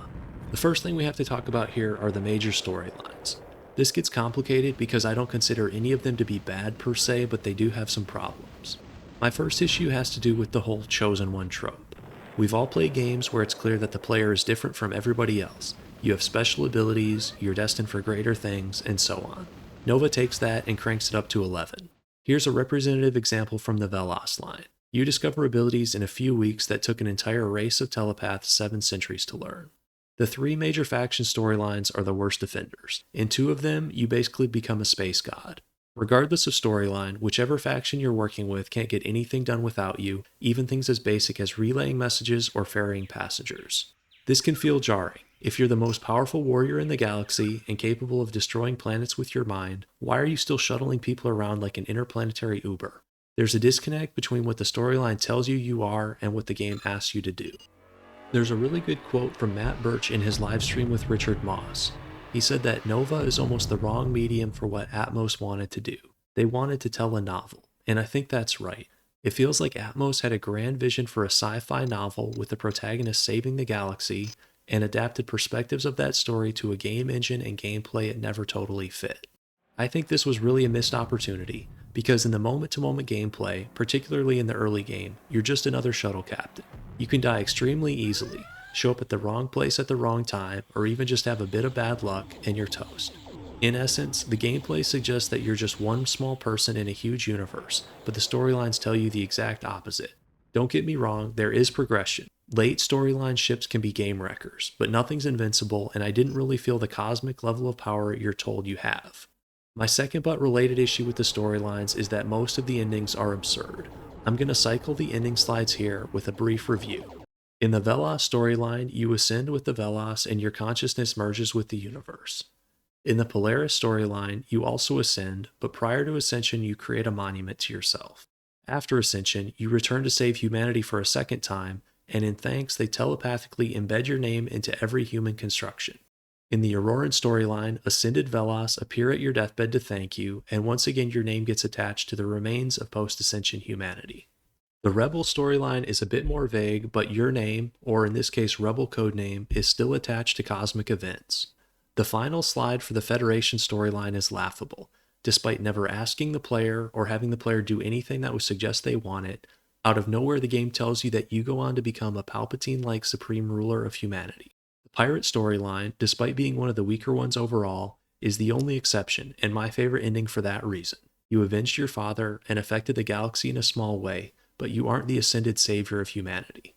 The first thing we have to talk about here are the major storylines. This gets complicated because I don't consider any of them to be bad per se, but they do have some problems. My first issue has to do with the whole chosen one trope. We've all played games where it's clear that the player is different from everybody else. You have special abilities, you're destined for greater things, and so on. Nova takes that and cranks it up to 11. Here's a representative example from the Velas line. You discover abilities in a few weeks that took an entire race of telepaths 7 centuries to learn. The 3 major faction storylines are the worst offenders. In 2 of them, you basically become a space god. Regardless of storyline, whichever faction you're working with can't get anything done without you, even things as basic as relaying messages or ferrying passengers. This can feel jarring. If you're the most powerful warrior in the galaxy and capable of destroying planets with your mind, why are you still shuttling people around like an interplanetary Uber? There's a disconnect between what the storyline tells you you are and what the game asks you to do. There's a really good quote from Matt Birch in his livestream with Richard Moss. He said that Nova is almost the wrong medium for what Atmos wanted to do. They wanted to tell a novel, and I think that's right. It feels like Atmos had a grand vision for a sci-fi novel with the protagonist saving the galaxy, and adapted perspectives of that story to a game engine and gameplay it never totally fit. I think this was really a missed opportunity, because in the moment-to-moment gameplay, particularly in the early game, you're just another shuttle captain. You can die extremely easily, show up at the wrong place at the wrong time, or even just have a bit of bad luck and you're toast. In essence, the gameplay suggests that you're just one small person in a huge universe, but the storylines tell you the exact opposite. Don't get me wrong, there is progression. Late storyline ships can be game wreckers, but nothing's invincible, and I didn't really feel the cosmic level of power you're told you have. My second but related issue with the storylines is that most of the endings are absurd. I'm going to cycle the ending slides here with a brief review. In the Velas storyline, you ascend with the Velas and your consciousness merges with the universe. In the Polaris storyline, you also ascend, but prior to ascension you create a monument to yourself. After ascension, you return to save humanity for a second time, and in thanks they telepathically embed your name into every human construction. In the Auroran storyline, ascended Velas appear at your deathbed to thank you, and once again your name gets attached to the remains of post-ascension humanity. The Rebel storyline is a bit more vague, but your name, or in this case Rebel codename, is still attached to cosmic events. The final slide for the Federation storyline is laughable. Despite never asking the player or having the player do anything that would suggest they want it, out of nowhere the game tells you that you go on to become a Palpatine-like supreme ruler of humanity. The pirate storyline, despite being one of the weaker ones overall, is the only exception, and my favorite ending for that reason. You avenged your father and affected the galaxy in a small way, but you aren't the ascended savior of humanity.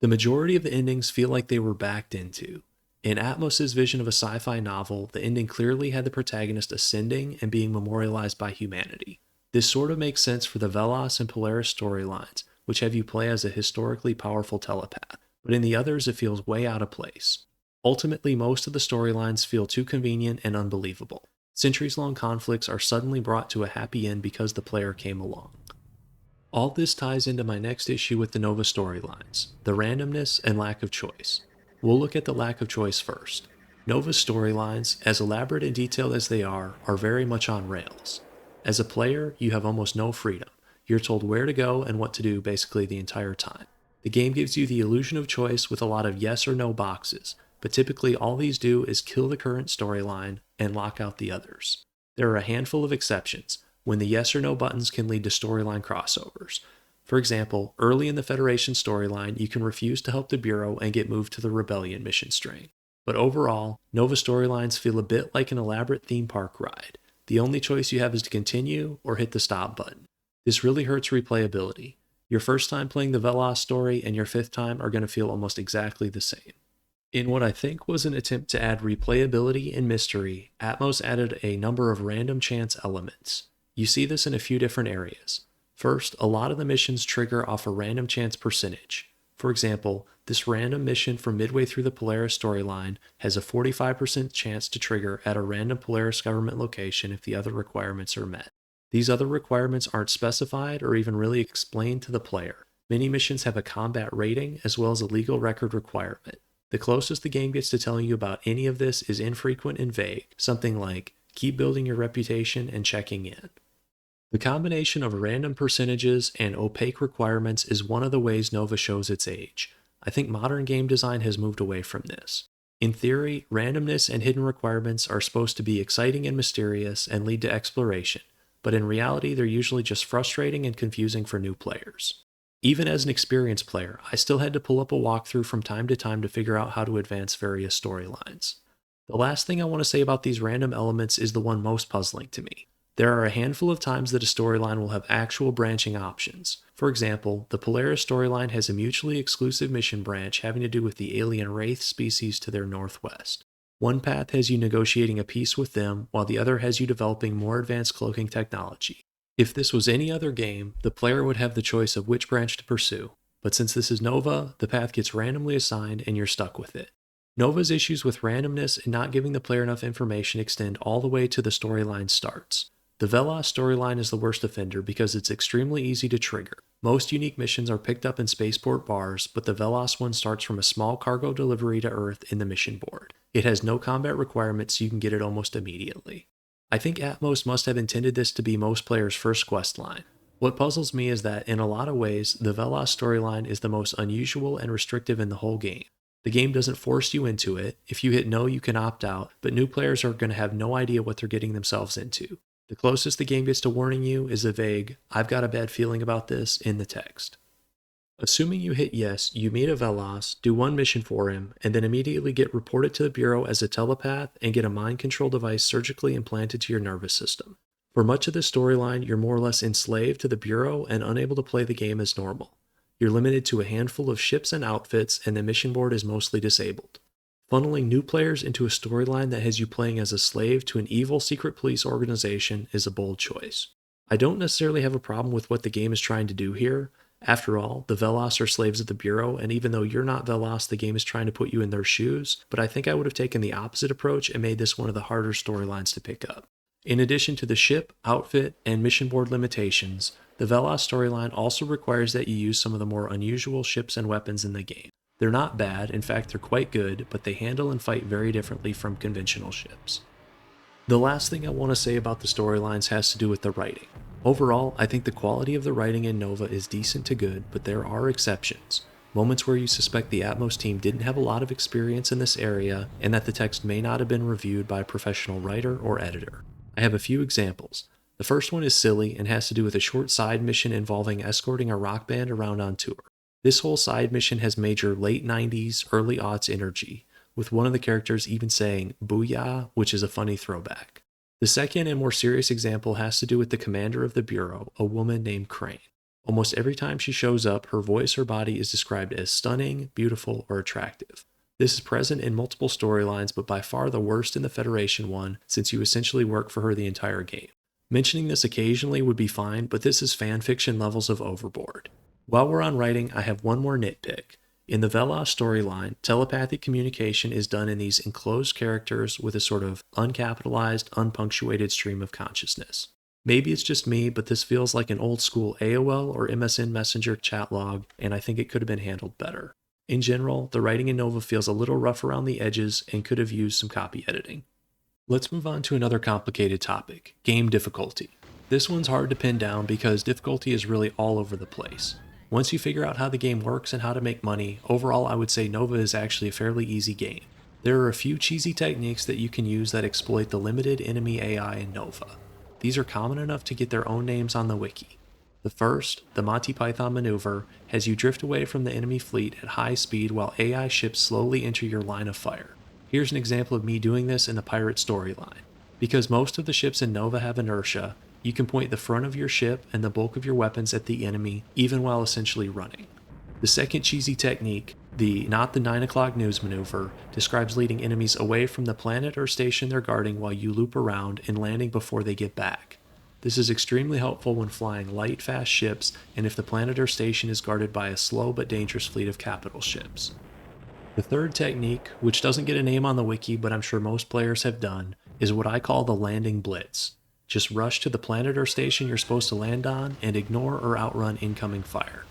The majority of the endings feel like they were backed into. In Atmos' vision of a sci-fi novel, the ending clearly had the protagonist ascending and being memorialized by humanity. This sort of makes sense for the Velos and Polaris storylines, which have you play as a historically powerful telepath, but in the others it feels way out of place. Ultimately, most of the storylines feel too convenient and unbelievable. Centuries-long conflicts are suddenly brought to a happy end because the player came along. All this ties into my next issue with the Nova storylines, the randomness and lack of choice. We'll look at the lack of choice first. Nova's storylines, as elaborate and detailed as they are very much on rails. As a player, you have almost no freedom. You're told where to go and what to do basically the entire time. The game gives you the illusion of choice with a lot of yes or no boxes, but typically all these do is kill the current storyline and lock out the others. There are a handful of exceptions, when the yes or no buttons can lead to storyline crossovers. For example, early in the Federation storyline, you can refuse to help the Bureau and get moved to the Rebellion mission string. But overall, Nova storylines feel a bit like an elaborate theme park ride. The only choice you have is to continue or hit the stop button. This really hurts replayability. Your first time playing the Velos story and your fifth time are going to feel almost exactly the same. In what I think was an attempt to add replayability and mystery, Atmos added a number of random chance elements. You see this in a few different areas. First, a lot of the missions trigger off a random chance percentage. For example, this random mission from midway through the Polaris storyline has a 45% chance to trigger at a random Polaris government location if the other requirements are met. These other requirements aren't specified or even really explained to the player. Many missions have a combat rating as well as a legal record requirement. The closest the game gets to telling you about any of this is infrequent and vague, something like, keep building your reputation and checking in. The combination of random percentages and opaque requirements is one of the ways Nova shows its age. I think modern game design has moved away from this. In theory, randomness and hidden requirements are supposed to be exciting and mysterious and lead to exploration, but in reality they're usually just frustrating and confusing for new players. Even as an experienced player, I still had to pull up a walkthrough from time to time to figure out how to advance various storylines. The last thing I want to say about these random elements is the one most puzzling to me. There are a handful of times that a storyline will have actual branching options. For example, the Polaris storyline has a mutually exclusive mission branch having to do with the alien Wraith species to their northwest. One path has you negotiating a peace with them, while the other has you developing more advanced cloaking technology. If this was any other game, the player would have the choice of which branch to pursue, but since this is Nova, the path gets randomly assigned and you're stuck with it. Nova's issues with randomness and not giving the player enough information extend all the way to the storyline starts. The Velos storyline is the worst offender because it's extremely easy to trigger. Most unique missions are picked up in spaceport bars, but the Velos one starts from a small cargo delivery to Earth in the mission board. It has no combat requirements, so you can get it almost immediately. I think Atmos must have intended this to be most players' first quest line. What puzzles me is that, in a lot of ways, the Velos storyline is the most unusual and restrictive in the whole game. The game doesn't force you into it. If you hit no, you can opt out, but new players are going to have no idea what they're getting themselves into. The closest the game gets to warning you is a vague, "I've got a bad feeling about this" in the text. Assuming you hit yes, you meet a Velos, do one mission for him, and then immediately get reported to the Bureau as a telepath and get a mind control device surgically implanted to your nervous system. For much of the storyline, you're more or less enslaved to the Bureau and unable to play the game as normal. You're limited to a handful of ships and outfits, and the mission board is mostly disabled. Funneling new players into a storyline that has you playing as a slave to an evil secret police organization is a bold choice. I don't necessarily have a problem with what the game is trying to do here. After all, the Velos are slaves of the Bureau, and even though you're not Velos, the game is trying to put you in their shoes, but I think I would have taken the opposite approach and made this one of the harder storylines to pick up. In addition to the ship, outfit, and mission board limitations, the Velos storyline also requires that you use some of the more unusual ships and weapons in the game. They're not bad, in fact they're quite good, but they handle and fight very differently from conventional ships. The last thing I want to say about the storylines has to do with the writing. Overall, I think the quality of the writing in Nova is decent to good, but there are exceptions. moments where you suspect the Atmos team didn't have a lot of experience in this area and that the text may not have been reviewed by a professional writer or editor. I have a few examples. The first one is silly and has to do with a short side mission involving escorting a rock band around on tour. This whole side mission has major late 90s, early aughts energy, with one of the characters even saying "Booyah," which is a funny throwback. The second and more serious example has to do with the commander of the Bureau, a woman named Crane. Almost every time she shows up, her voice or body is described as stunning, beautiful, or attractive. This is present in multiple storylines, but by far the worst in the Federation one, since you essentially work for her the entire game. Mentioning this occasionally would be fine, but this is fanfiction levels of overboard. While we're on writing, I have one more nitpick. In the Velas storyline, telepathic communication is done in these enclosed characters with a sort of uncapitalized, unpunctuated stream of consciousness. Maybe it's just me, but this feels like an old school AOL or MSN Messenger chat log, and I think it could have been handled better. In general, the writing in Nova feels a little rough around the edges and could have used some copy editing. Let's move on to another complicated topic, game difficulty. This one's hard to pin down because difficulty is really all over the place. Once you figure out how the game works and how to make money, overall I would say Nova is actually a fairly easy game. There are a few cheesy techniques that you can use that exploit the limited enemy AI in Nova. These are common enough to get their own names on the wiki. The first, the Monty Python maneuver, has you drift away from the enemy fleet at high speed while AI ships slowly enter your line of fire. Here's an example of me doing this in the pirate storyline. Because most of the ships in Nova have inertia, you can point the front of your ship and the bulk of your weapons at the enemy, even while essentially running. The second cheesy technique, the not the 9 o'clock news maneuver, describes leading enemies away from the planet or station they're guarding while you loop around and landing before they get back. This is extremely helpful when flying light, fast ships and if the planet or station is guarded by a slow but dangerous fleet of capital ships. The third technique, which doesn't get a name on the wiki but I'm sure most players have done, is what I call the landing blitz. Just rush to the planet or station you're supposed to land on and ignore or outrun incoming fire.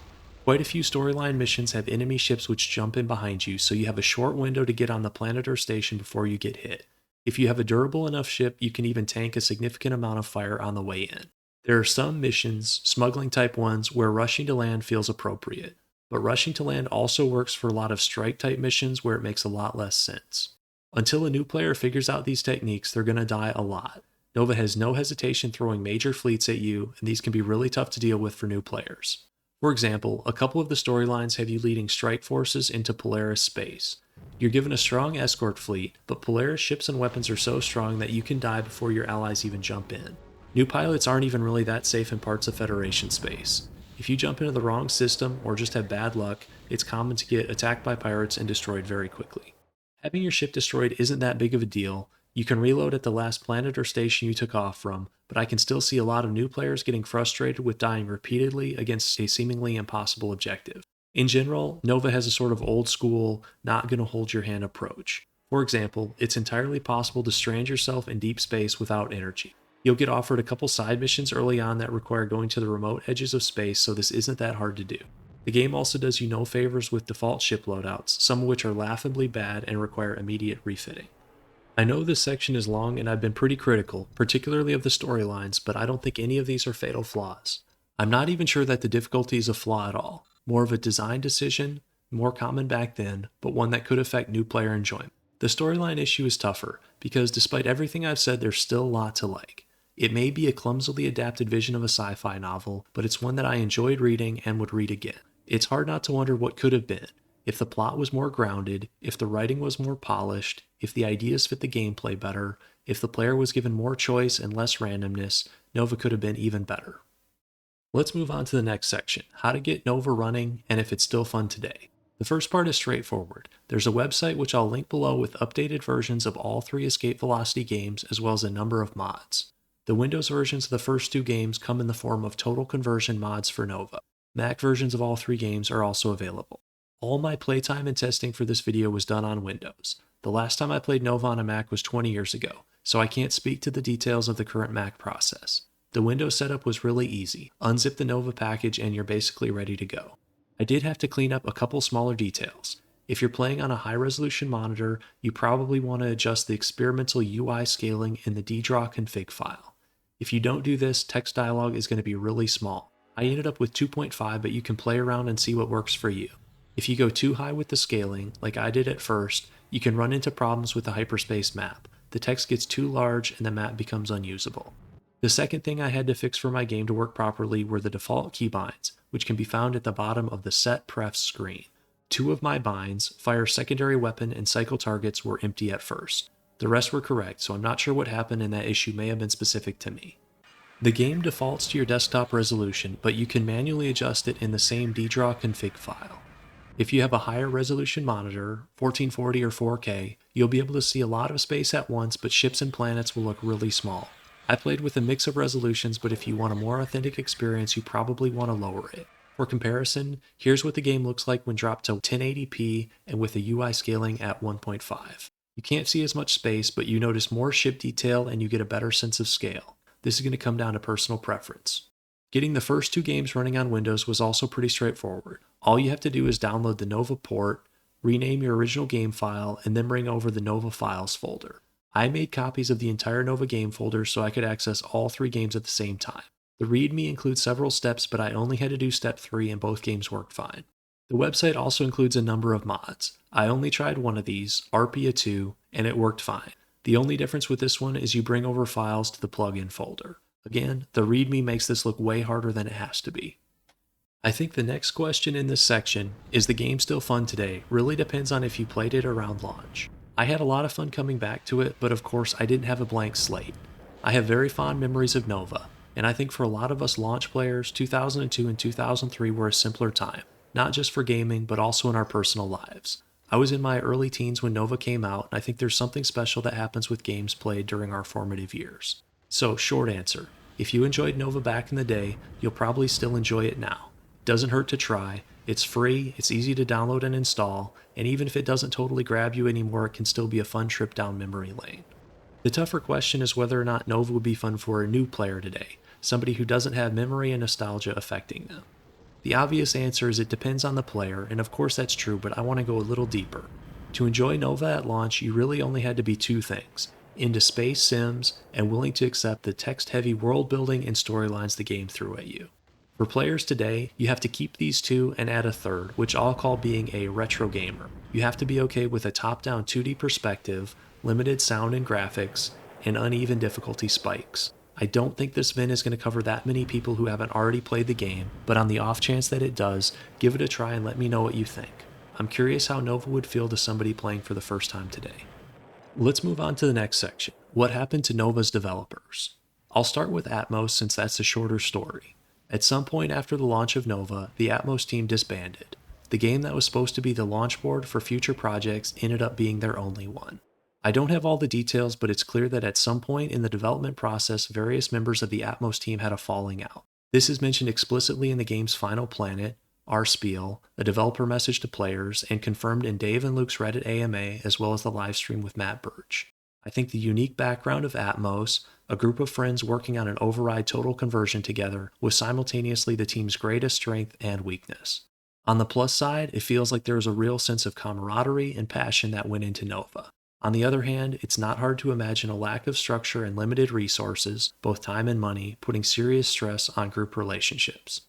Quite a few storyline missions have enemy ships which jump in behind you, so you have a short window to get on the planet or station before you get hit. If you have a durable enough ship, you can even tank a significant amount of fire on the way in. There are some missions, smuggling type ones, where rushing to land feels appropriate, but rushing to land also works for a lot of strike type missions where it makes a lot less sense. Until a new player figures out these techniques, they're going to die a lot. Nova has no hesitation throwing major fleets at you, and these can be really tough to deal with for new players. For example, a couple of the storylines have you leading strike forces into Polaris space. You're given a strong escort fleet, but Polaris ships and weapons are so strong that you can die before your allies even jump in. New pilots aren't even really that safe in parts of Federation space. If you jump into the wrong system or just have bad luck, it's common to get attacked by pirates and destroyed very quickly. Having your ship destroyed isn't that big of a deal. You can reload at the last planet or station you took off from, but I can still see a lot of new players getting frustrated with dying repeatedly against a seemingly impossible objective. In general, Nova has a sort of old school, not gonna hold your hand approach. For example, it's entirely possible to strand yourself in deep space without energy. You'll get offered a couple side missions early on that require going to the remote edges of space, so this isn't that hard to do. The game also does you no favors with default ship loadouts, some of which are laughably bad and require immediate refitting. I know this section is long and I've been pretty critical, particularly of the storylines, but I don't think any of these are fatal flaws. I'm not even sure that the difficulty is a flaw at all, more of a design decision, more common back then, but one that could affect new player enjoyment. The storyline issue is tougher, because despite everything I've said, there's still a lot to like. It may be a clumsily adapted vision of a sci-fi novel, but it's one that I enjoyed reading and would read again. It's hard not to wonder what could have been. If the plot was more grounded, if the writing was more polished, if the ideas fit the gameplay better, if the player was given more choice and less randomness, Nova could have been even better. Let's move on to the next section, how to get Nova running and if it's still fun today. The first part is straightforward. There's a website which I'll link below with updated versions of all 3 Escape Velocity games as well as a number of mods. The Windows versions of the first 2 games come in the form of total conversion mods for Nova. Mac versions of all 3 games are also available. All my playtime and testing for this video was done on Windows. The last time I played Nova on a Mac was 20 years ago, so I can't speak to the details of the current Mac process. The Windows setup was really easy. Unzip the Nova package and you're basically ready to go. I did have to clean up a couple smaller details. If you're playing on a high-resolution monitor, you probably want to adjust the experimental UI scaling in the ddraw config file. If you don't do this, text dialog is going to be really small. I ended up with 2.5, but you can play around and see what works for you. If you go too high with the scaling, like I did at first, you can run into problems with the hyperspace map. The text gets too large and the map becomes unusable. The second thing I had to fix for my game to work properly were the default keybinds, which can be found at the bottom of the Set Prefs screen. 2 of my binds, Fire Secondary Weapon and Cycle Targets, were empty at first. The rest were correct, so I'm not sure what happened and that issue may have been specific to me. The game defaults to your desktop resolution, but you can manually adjust it in the same ddraw config file. If you have a higher resolution monitor, 1440 or 4K, you'll be able to see a lot of space at once, but ships and planets will look really small. I played with a mix of resolutions, but if you want a more authentic experience, you probably want to lower it. For comparison, here's what the game looks like when dropped to 1080p and with the UI scaling at 1.5. You can't see as much space, but you notice more ship detail and you get a better sense of scale. This is going to come down to personal preference. Getting the first 2 games running on Windows was also pretty straightforward. All you have to do is download the Nova port, rename your original game file, and then bring over the Nova Files folder. I made copies of the entire Nova game folder so I could access all 3 games at the same time. The README includes several steps, but I only had to do step 3 and both games worked fine. The website also includes a number of mods. I only tried one of these, Arpia 2, and it worked fine. The only difference with this one is you bring over files to the plugin folder. Again, the README makes this look way harder than it has to be. I think the next question in this section, is the game still fun today, really depends on if you played it around launch. I had a lot of fun coming back to it, but of course I didn't have a blank slate. I have very fond memories of Nova, and I think for a lot of us launch players, 2002 and 2003 were a simpler time, not just for gaming, but also in our personal lives. I was in my early teens when Nova came out, and I think there's something special that happens with games played during our formative years. So, short answer, if you enjoyed Nova back in the day, you'll probably still enjoy it now. Doesn't hurt to try, it's free, it's easy to download and install, and even if it doesn't totally grab you anymore, it can still be a fun trip down memory lane. The tougher question is whether or not Nova would be fun for a new player today, somebody who doesn't have memory and nostalgia affecting them. The obvious answer is it depends on the player, and of course that's true, but I want to go a little deeper. To enjoy Nova at launch, you really only had to be 2 things: into space sims and willing to accept the text-heavy world building and storylines the game threw at you. For players today, you have to keep these 2 and add a third, which I'll call being a retro gamer. You have to be okay with a top-down 2D perspective, limited sound and graphics, and uneven difficulty spikes. I don't think this VIN is going to cover that many people who haven't already played the game, but on the off chance that it does, give it a try and let me know what you think. I'm curious how Nova would feel to somebody playing for the first time today. Let's move on to the next section. What happened to Nova's developers? I'll start with Atmos since that's a shorter story. At some point after the launch of Nova, the Atmos team disbanded. The game that was supposed to be the launch board for future projects ended up being their only one. I don't have all the details, but it's clear that at some point in the development process, various members of the Atmos team had a falling out. This is mentioned explicitly in the game's final planet, our spiel, a developer message to players, and confirmed in Dave and Luke's Reddit AMA, as well as the livestream with Matt Birch. I think the unique background of Atmos, a group of friends working on an override total conversion together, was simultaneously the team's greatest strength and weakness. On the plus side, it feels like there was a real sense of camaraderie and passion that went into Nova. On the other hand, it's not hard to imagine a lack of structure and limited resources, both time and money, putting serious stress on group relationships.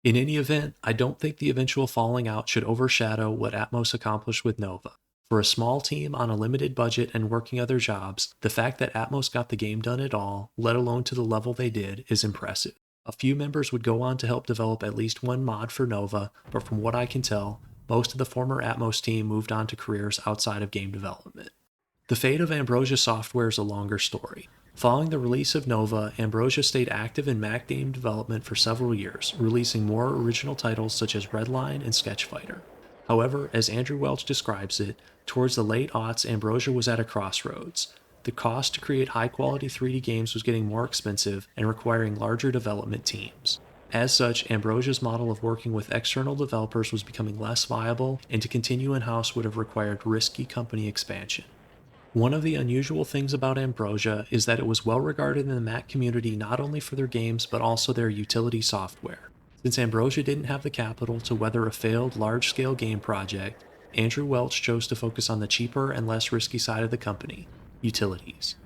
In any event, I don't think the eventual falling out should overshadow what Atmos accomplished with Nova. For a small team on a limited budget and working other jobs, the fact that Atmos got the game done at all, let alone to the level they did, is impressive. A few members would go on to help develop at least one mod for Nova, but from what I can tell, most of the former Atmos team moved on to careers outside of game development. The fate of Ambrosia software is a longer story. Following the release of Nova, Ambrosia stayed active in Mac game development for several years, releasing more original titles such as Redline and Sketchfighter. However, as Andrew Welch describes it, towards the late aughts, Ambrosia was at a crossroads. The cost to create high-quality 3D games was getting more expensive and requiring larger development teams. As such, Ambrosia's model of working with external developers was becoming less viable, and to continue in-house would have required risky company expansion. One of the unusual things about Ambrosia is that it was well regarded in the Mac community not only for their games but also their utility software. Since Ambrosia didn't have the capital to weather a failed large-scale game project, Andrew Welch chose to focus on the cheaper and less risky side of the company, utilities.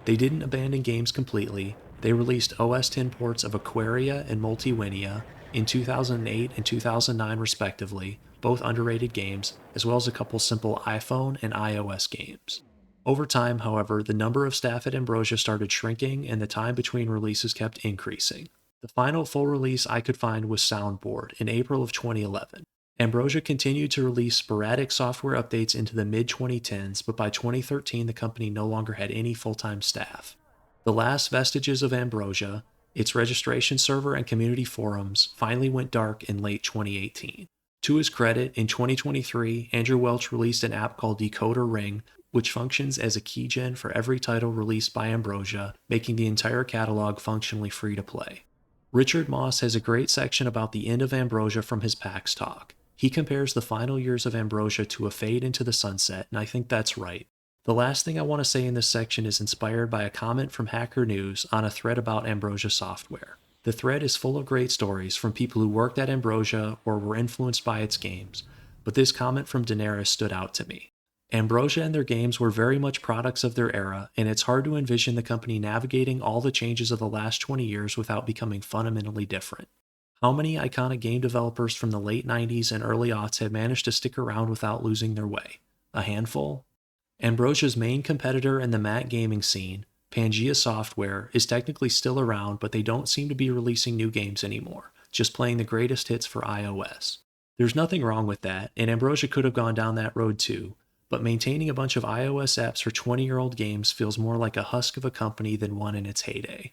They didn't abandon games completely. They released OS X ports of Aquaria and Multiwinia in 2008 and 2009 respectively, both underrated games, as well as a couple simple iPhone and iOS games. Over time, however, the number of staff at Ambrosia started shrinking and the time between releases kept increasing. The final full release I could find was Soundboard in April of 2011. Ambrosia continued to release sporadic software updates into the mid-2010s, but by 2013 the company no longer had any full-time staff. The last vestiges of Ambrosia, its registration server and community forums, finally went dark in late 2018. To his credit, in 2023, Andrew Welch released an app called Decoder Ring, which functions as a keygen for every title released by Ambrosia, making the entire catalog functionally free to play. Richard Moss has a great section about the end of Ambrosia from his PAX talk. He compares the final years of Ambrosia to a fade into the sunset, and I think that's right. The last thing I want to say in this section is inspired by a comment from Hacker News on a thread about Ambrosia software. The thread is full of great stories from people who worked at Ambrosia or were influenced by its games, but this comment from Daenerys stood out to me. Ambrosia and their games were very much products of their era, and it's hard to envision the company navigating all the changes of the last 20 years without becoming fundamentally different. How many iconic game developers from the late 90s and early aughts have managed to stick around without losing their way? A handful? Ambrosia's main competitor in the Mac gaming scene, Pangea Software, is technically still around, but they don't seem to be releasing new games anymore, just playing the greatest hits for iOS. There's nothing wrong with that, and Ambrosia could have gone down that road too, but maintaining a bunch of iOS apps for 20-year-old games feels more like a husk of a company than one in its heyday.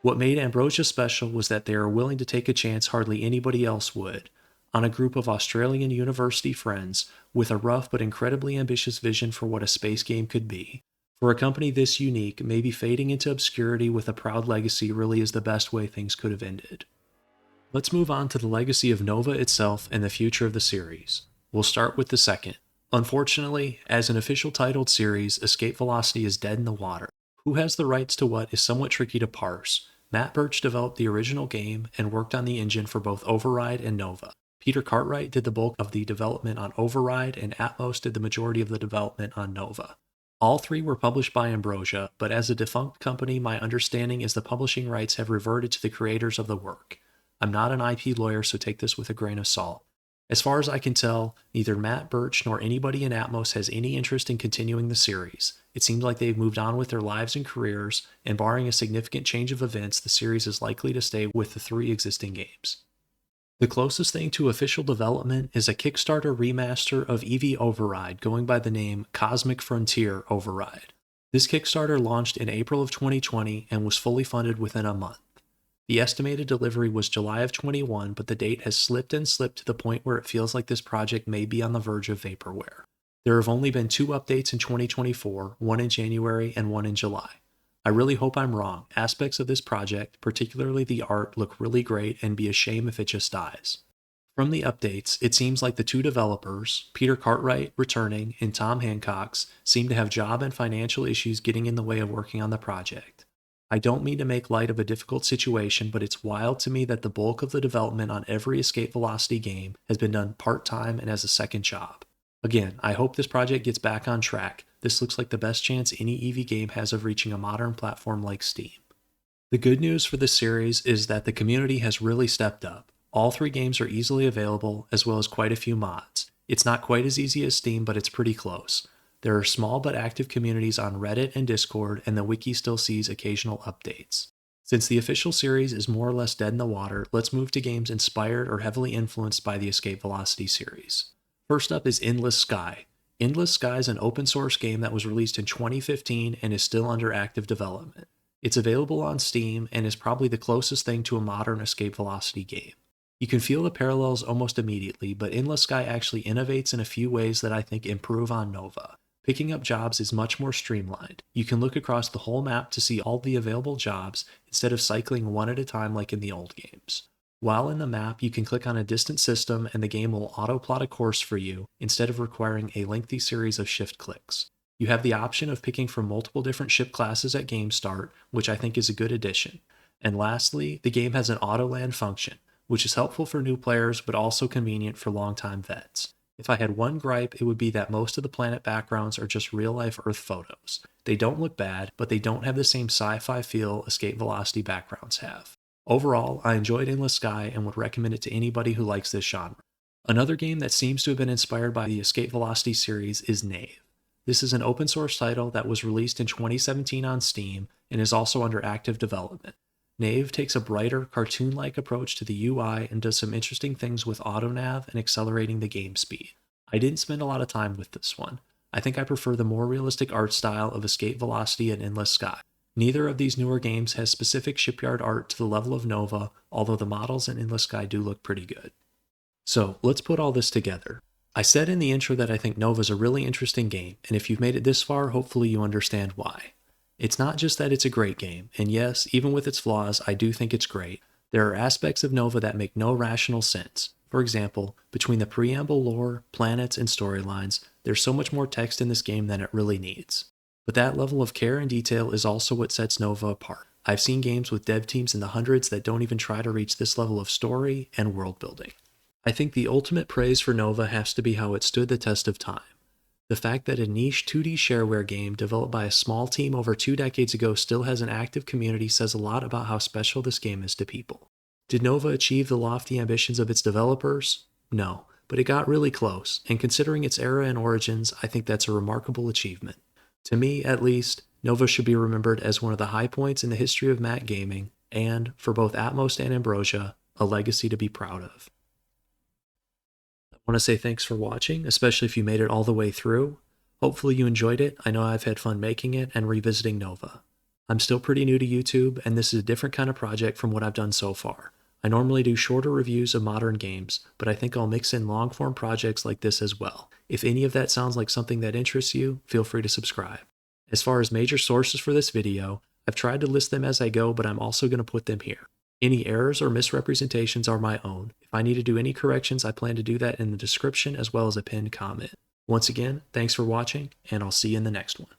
What made Ambrosia special was that they are willing to take a chance hardly anybody else would, on a group of Australian university friends with a rough but incredibly ambitious vision for what a space game could be. For a company this unique, maybe fading into obscurity with a proud legacy really is the best way things could have ended. Let's move on to the legacy of Nova itself and the future of the series. We'll start with the second. Unfortunately, as an official titled series, Escape Velocity is dead in the water. Who has the rights to what is somewhat tricky to parse. Matt Birch developed the original game and worked on the engine for both Override and Nova. Peter Cartwright did the bulk of the development on Override, and Atmos did the majority of the development on Nova. All three were published by Ambrosia, but as a defunct company, my understanding is the publishing rights have reverted to the creators of the work. I'm not an IP lawyer, so take this with a grain of salt. As far as I can tell, neither Matt Birch nor anybody in Atmos has any interest in continuing the series. It seems like they've moved on with their lives and careers, and barring a significant change of events, the series is likely to stay with the three existing games. The closest thing to official development is a Kickstarter remaster of EV Override going by the name Cosmic Frontier Override. This Kickstarter launched in April of 2020 and was fully funded within a month. The estimated delivery was July of 21, but the date has slipped and slipped to the point where it feels like this project may be on the verge of vaporware. There have only been 2 updates in 2024, one in January and one in July. I really hope I'm wrong. Aspects of this project, particularly the art, look really great and be a shame if it just dies. From the updates, it seems like the 2 developers, Peter Cartwright returning and Tom Hancock's, seem to have job and financial issues getting in the way of working on the project. I don't mean to make light of a difficult situation, but it's wild to me that the bulk of the development on every Escape Velocity game has been done part-time and as a second job. Again, I hope this project gets back on track. This looks like the best chance any EV game has of reaching a modern platform like Steam. The good news for this series is that the community has really stepped up. All 3 games are easily available, as well as quite a few mods. It's not quite as easy as Steam, but it's pretty close. There are small but active communities on Reddit and Discord, and the wiki still sees occasional updates. Since the official series is more or less dead in the water, let's move to games inspired or heavily influenced by the Escape Velocity series. First up is Endless Sky. Endless Sky is an open source game that was released in 2015 and is still under active development. It's available on Steam and is probably the closest thing to a modern Escape Velocity game. You can feel the parallels almost immediately, but Endless Sky actually innovates in a few ways that I think improve on Nova. Picking up jobs is much more streamlined. You can look across the whole map to see all the available jobs instead of cycling one at a time like in the old games. While in the map, you can click on a distant system and the game will auto-plot a course for you instead of requiring a lengthy series of shift clicks. You have the option of picking from multiple different ship classes at game start, which I think is a good addition. And lastly, the game has an auto-land function, which is helpful for new players but also convenient for longtime vets. If I had one gripe, it would be that most of the planet backgrounds are just real-life Earth photos. They don't look bad, but they don't have the same sci-fi feel Escape Velocity backgrounds have. Overall, I enjoyed Endless Sky and would recommend it to anybody who likes this genre. Another game that seems to have been inspired by the Escape Velocity series is Knave. This is an open source title that was released in 2017 on Steam and is also under active development. Knave takes a brighter, cartoon-like approach to the UI and does some interesting things with AutoNav and accelerating the game speed. I didn't spend a lot of time with this one. I think I prefer the more realistic art style of Escape Velocity and Endless Sky. Neither of these newer games has specific shipyard art to the level of Nova, although the models in Endless Sky do look pretty good. So let's put all this together. I said in the intro that I think Nova's a really interesting game, and if you've made it this far, hopefully you understand why. It's not just that it's a great game, and yes, even with its flaws, I do think it's great. There are aspects of Nova that make no rational sense. For example, between the preamble lore, planets, and storylines, there's so much more text in this game than it really needs. But that level of care and detail is also what sets Nova apart. I've seen games with dev teams in the hundreds that don't even try to reach this level of story and world building. I think the ultimate praise for Nova has to be how it stood the test of time. The fact that a niche 2D shareware game developed by a small team over 2 decades ago still has an active community says a lot about how special this game is to people. Did Nova achieve the lofty ambitions of its developers? No, but it got really close, and considering its era and origins, I think that's a remarkable achievement. To me, at least, Nova should be remembered as one of the high points in the history of Mac gaming, and, for both Atmos and Ambrosia, a legacy to be proud of. I want to say thanks for watching, especially if you made it all the way through. Hopefully you enjoyed it. I know I've had fun making it and revisiting Nova. I'm still pretty new to YouTube, and this is a different kind of project from what I've done so far. I normally do shorter reviews of modern games, but I think I'll mix in long-form projects like this as well. If any of that sounds like something that interests you, feel free to subscribe. As far as major sources for this video, I've tried to list them as I go, but I'm also going to put them here. Any errors or misrepresentations are my own. If I need to do any corrections, I plan to do that in the description as well as a pinned comment. Once again, thanks for watching, and I'll see you in the next one.